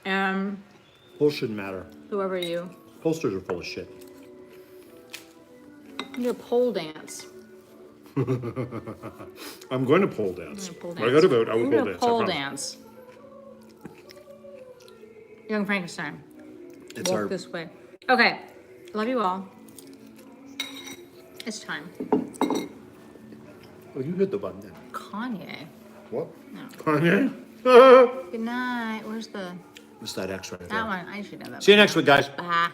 A: Polls shouldn't matter.
B: Whoever you.
A: Pollsters are full of shit.
B: Do a pole dance.
A: I'm going to pole dance.
B: Pole
A: I got to vote. I will
B: I'm
A: pole
B: gonna
A: dance. I
B: pole
A: promise.
B: dance. Young Frankenstein.
A: It's
B: Walk
A: our.
B: this way. Okay. Love you all. It's time.
A: Oh, you hit the button then.
B: Kanye.
A: What?
B: No.
A: Kanye?
B: Good night. Where's the
A: What's that X right there?
B: that one? I should know that.
A: See you next week, guys.
B: Bye.